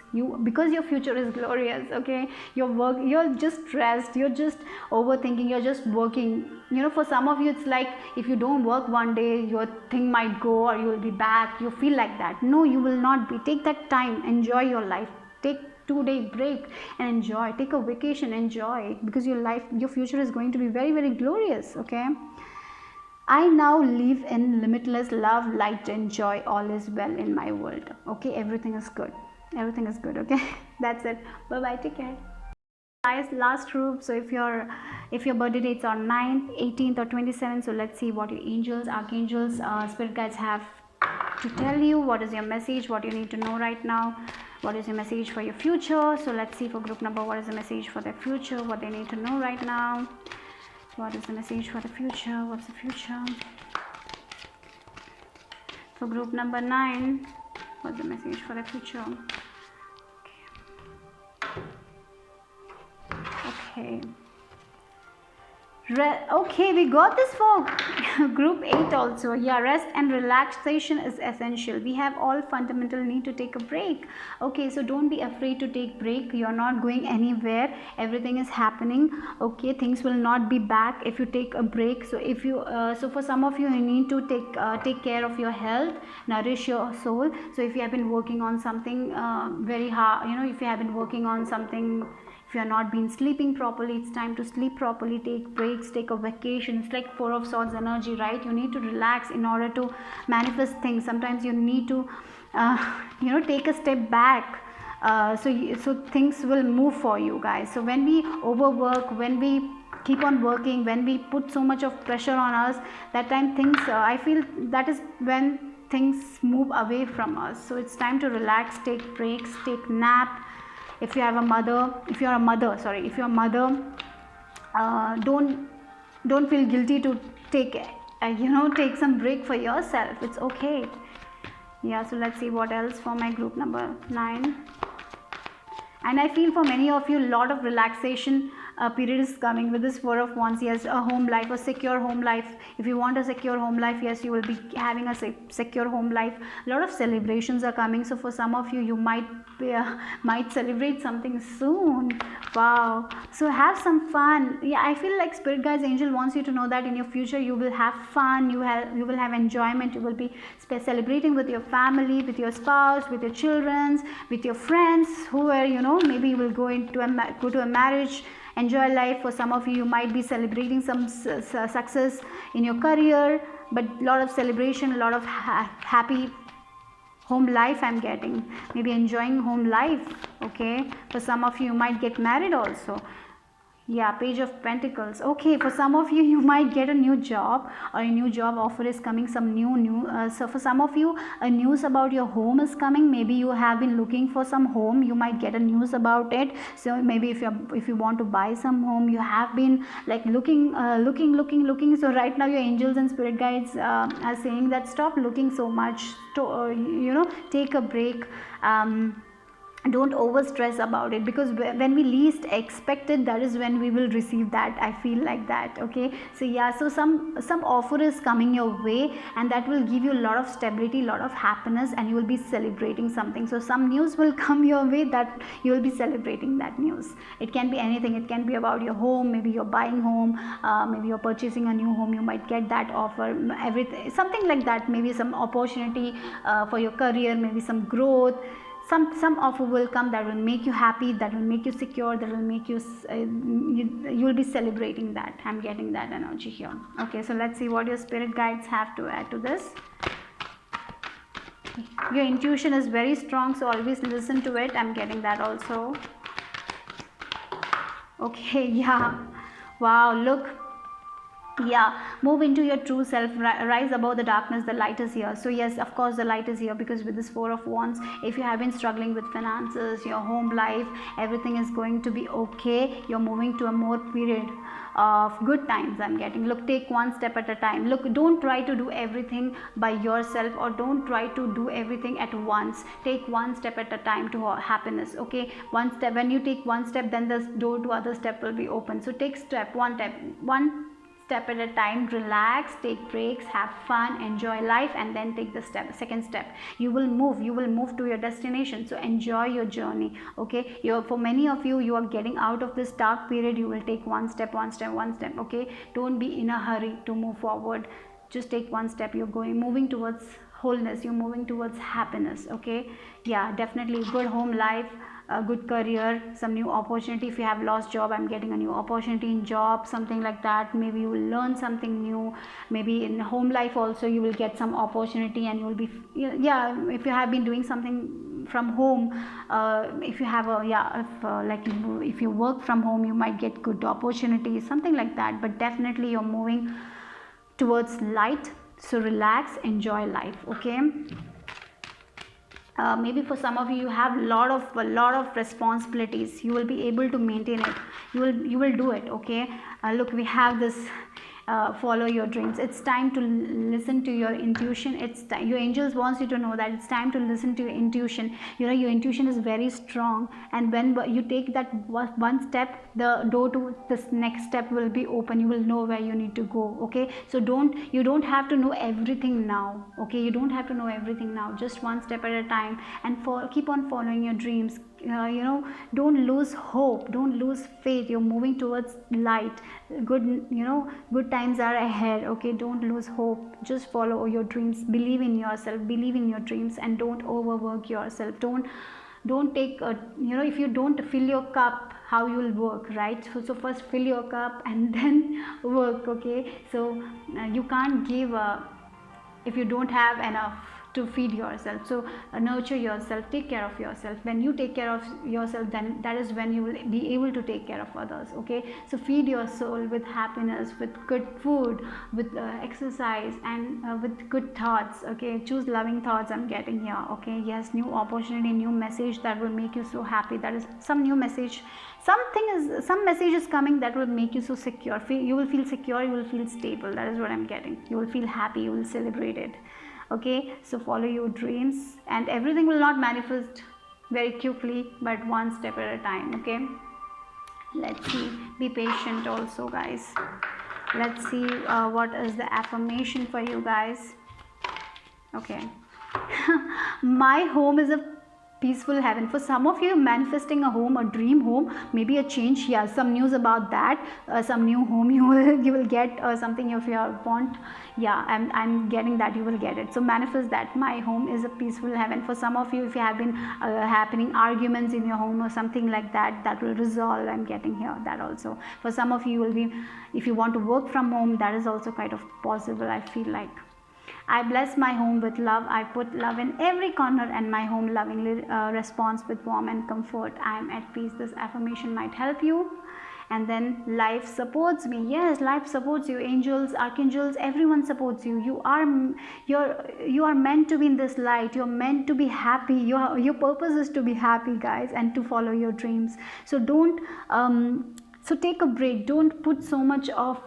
Because your future is glorious. Okay, you're just stressed, you're just overthinking, you're just working. For some of you, it's like if you don't work one day, your thing might go or you will be back. You feel like that. No, you will not be. Take that time, enjoy your life. Take 2-day break and enjoy. Take a vacation, enjoy it, because your future is going to be very, very glorious. Okay, I now live in limitless love, light and joy. All is well in my world. Okay, everything is good. Everything is good. Okay, that's it. Bye bye. Take care. Guys, last group. So if your birthday dates are 9th, 18th or 27th, so let's see what your angels, archangels, spirit guides have to tell you. What is your message? What you need to know right now? What is your message for your future? So let's see for group number, what is the message for their future? What they need to know right now? What is the message for the future? What's the future? For group number 9, what's the message for the future? Okay. Okay, we got this for group 8 also. Yeah, rest and relaxation is essential. We have all fundamental need to take a break. Okay, so don't be afraid to take break. You're not going anywhere. Everything is happening. Okay, things will not be back if you take a break. So if you so for some of you, you need to take care of your health, nourish your soul. So if you have been working on something very hard, if you have been working on something, if you are not been sleeping properly, it's time to sleep properly. Take breaks, take a vacation. It's like 4 of Swords energy, right? You need to relax in order to manifest things. Sometimes you need to take a step back, so things will move for you guys. So when we overwork, when we keep on working, when we put so much of pressure on us, that time things I feel that is when things move away from us. So it's time to relax, take breaks, take nap. If you're a mother, don't Don't feel guilty to take take some break for yourself. It's okay. Yeah, so let's see what else for my group number 9. And I feel for many of you, a lot of relaxation period is coming with this Four of Wands. Yes, a home life, a secure home life. If you want a secure home life, yes, you will be having a secure home life. A lot of celebrations are coming. So for some of you, you might celebrate something soon. Wow. So have some fun. Yeah, I feel like Spirit Guides, Angel wants you to know that in your future you will have fun, you will have enjoyment, you will be celebrating with your family, with your spouse, with your children, with your friends, who are, maybe you will go to a marriage, enjoy life. For some of you, you might be celebrating some success in your career, but a lot of celebration, a lot of happy home life I'm getting. Maybe enjoying home life. Okay, for some of you might get married also. Yeah, Page of Pentacles. Okay, for some of you, you might get a new job, or a new job offer is coming. Some new so for some of you, a news about your home is coming. Maybe you have been looking for some home, you might get a news about it. So maybe if you want to buy some home, you have been like looking. So right now your angels and spirit guides are saying that stop looking so much. To take a break. Don't over stress about it, because when we least expect it, that is when we will receive that. I feel like that. Okay, so yeah, so some offer is coming your way, and that will give you a lot of stability, a lot of happiness, and you will be celebrating something. So some news will come your way that you will be celebrating that news. It can be anything. It can be about your home. Maybe you're buying home, maybe you're purchasing a new home, you might get that offer, everything, something like that. Maybe some opportunity for your career, maybe some growth. Some offer will come that will make you happy, that will make you secure, that will make you you will be celebrating that. I'm getting that energy here. Okay, so let's see what your spirit guides have to add to this. Your intuition is very strong, so always listen to it. I'm getting that also. Okay, yeah, wow, look. Yeah, move into your true self, rise above the darkness, the light is here. So yes, of course the light is here, because with this Four of Wands, if you have been struggling with finances, your home life, everything is going to be okay. You're moving to a more period of good times. I'm getting. Look, take one step at a time. Look, don't try to do everything by yourself, or don't try to do everything at once. Take one step at a time to happiness. Okay, one step. When you take one step, then the door to other step will be open. So take one step at a time. Relax, take breaks, have fun, enjoy life, and then take the second step. You will move to your destination. So enjoy your journey. Okay, for many of you, you are getting out of this dark period. You will take one step. Okay, don't be in a hurry to move forward. Just take one step. You're moving towards wholeness, you're moving towards happiness. Okay, yeah, definitely good home life, a good career, some new opportunity. If you have lost job, I'm getting a new opportunity in job, something like that. Maybe you will learn something new. Maybe in home life also you will get some opportunity, and you will be, yeah, if you have been doing something from home, if you have if you work from home, you might get good opportunities, something like that. But definitely you're moving towards light. So relax, enjoy life. Okay, maybe for some of you, you have a lot of responsibilities. You will be able to maintain it. You will do it. Okay, look, we have this follow your dreams. It's time to listen to your intuition. It's time. Your angels wants you to know that it's time to listen to your intuition. Your intuition is very strong, and when you take that one step, the door to this next step will be open. You will know where you need to go. Okay, so you don't have to know everything now. Okay, you don't have to know everything now. Just one step at a time, and keep on following your dreams. Don't lose hope, don't lose faith. You're moving towards light. Good times are ahead. Okay, don't lose hope. Just follow your dreams. Believe in yourself, believe in your dreams, and don't overwork yourself. Don't take if you don't fill your cup, how you will work, right? So first fill your cup and then work. Okay, so you can't give if you don't have enough. to feed yourself. So nurture yourself, take care of yourself. When you take care of yourself, then that is when you will be able to take care of others. Okay, so feed your soul with happiness, with good food, with exercise, and with good thoughts. Okay, choose loving thoughts, I'm getting here. Okay, yes, new opportunity, new message that will make you so happy. That is some new message, some message is coming that will make you so secure. You will feel secure, you will feel stable. That is what I'm getting. You will feel happy, you will celebrate it. Okay, so follow your dreams, and everything will not manifest very quickly, but one step at a time. Okay, let's see, be patient also, guys. Let's see what is the affirmation for you guys. Okay. My home is a peaceful heaven. For some of you, manifesting a home, a dream home, maybe a change. Yeah, some news about that. Some new home you will get, something if you want. Yeah, I'm getting that you will get it. So manifest that. My home is a peaceful heaven. For some of you, if you have been happening arguments in your home or something like that, that will resolve. I'm getting here that also. For some of you, will be, if you want to work from home, that is also kind of possible, I feel like. I bless my home with love. I put love in every corner, and my home lovingly responds with warmth and comfort. I am at peace. This affirmation might help you. And then life supports me. Yes, life supports you. Angels, archangels, everyone supports you. You are meant to be in this light. You're meant to be happy. Your purpose is to be happy, guys, and to follow your dreams. So don't so take a break. Don't put so much of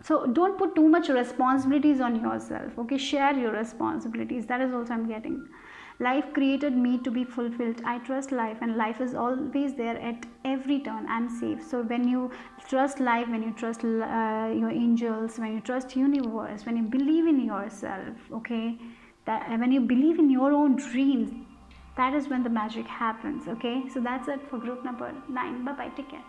so don't put too much responsibilities on yourself. Okay, share your responsibilities. That is also I'm getting. Life created me to be fulfilled. I trust life, and life is always there at every turn. I'm safe. So when you trust life, when you trust your angels, when you trust universe, when you believe in yourself, okay, that when you believe in your own dreams, that is when the magic happens. Okay, so that's it for group number 9. Bye bye, take care.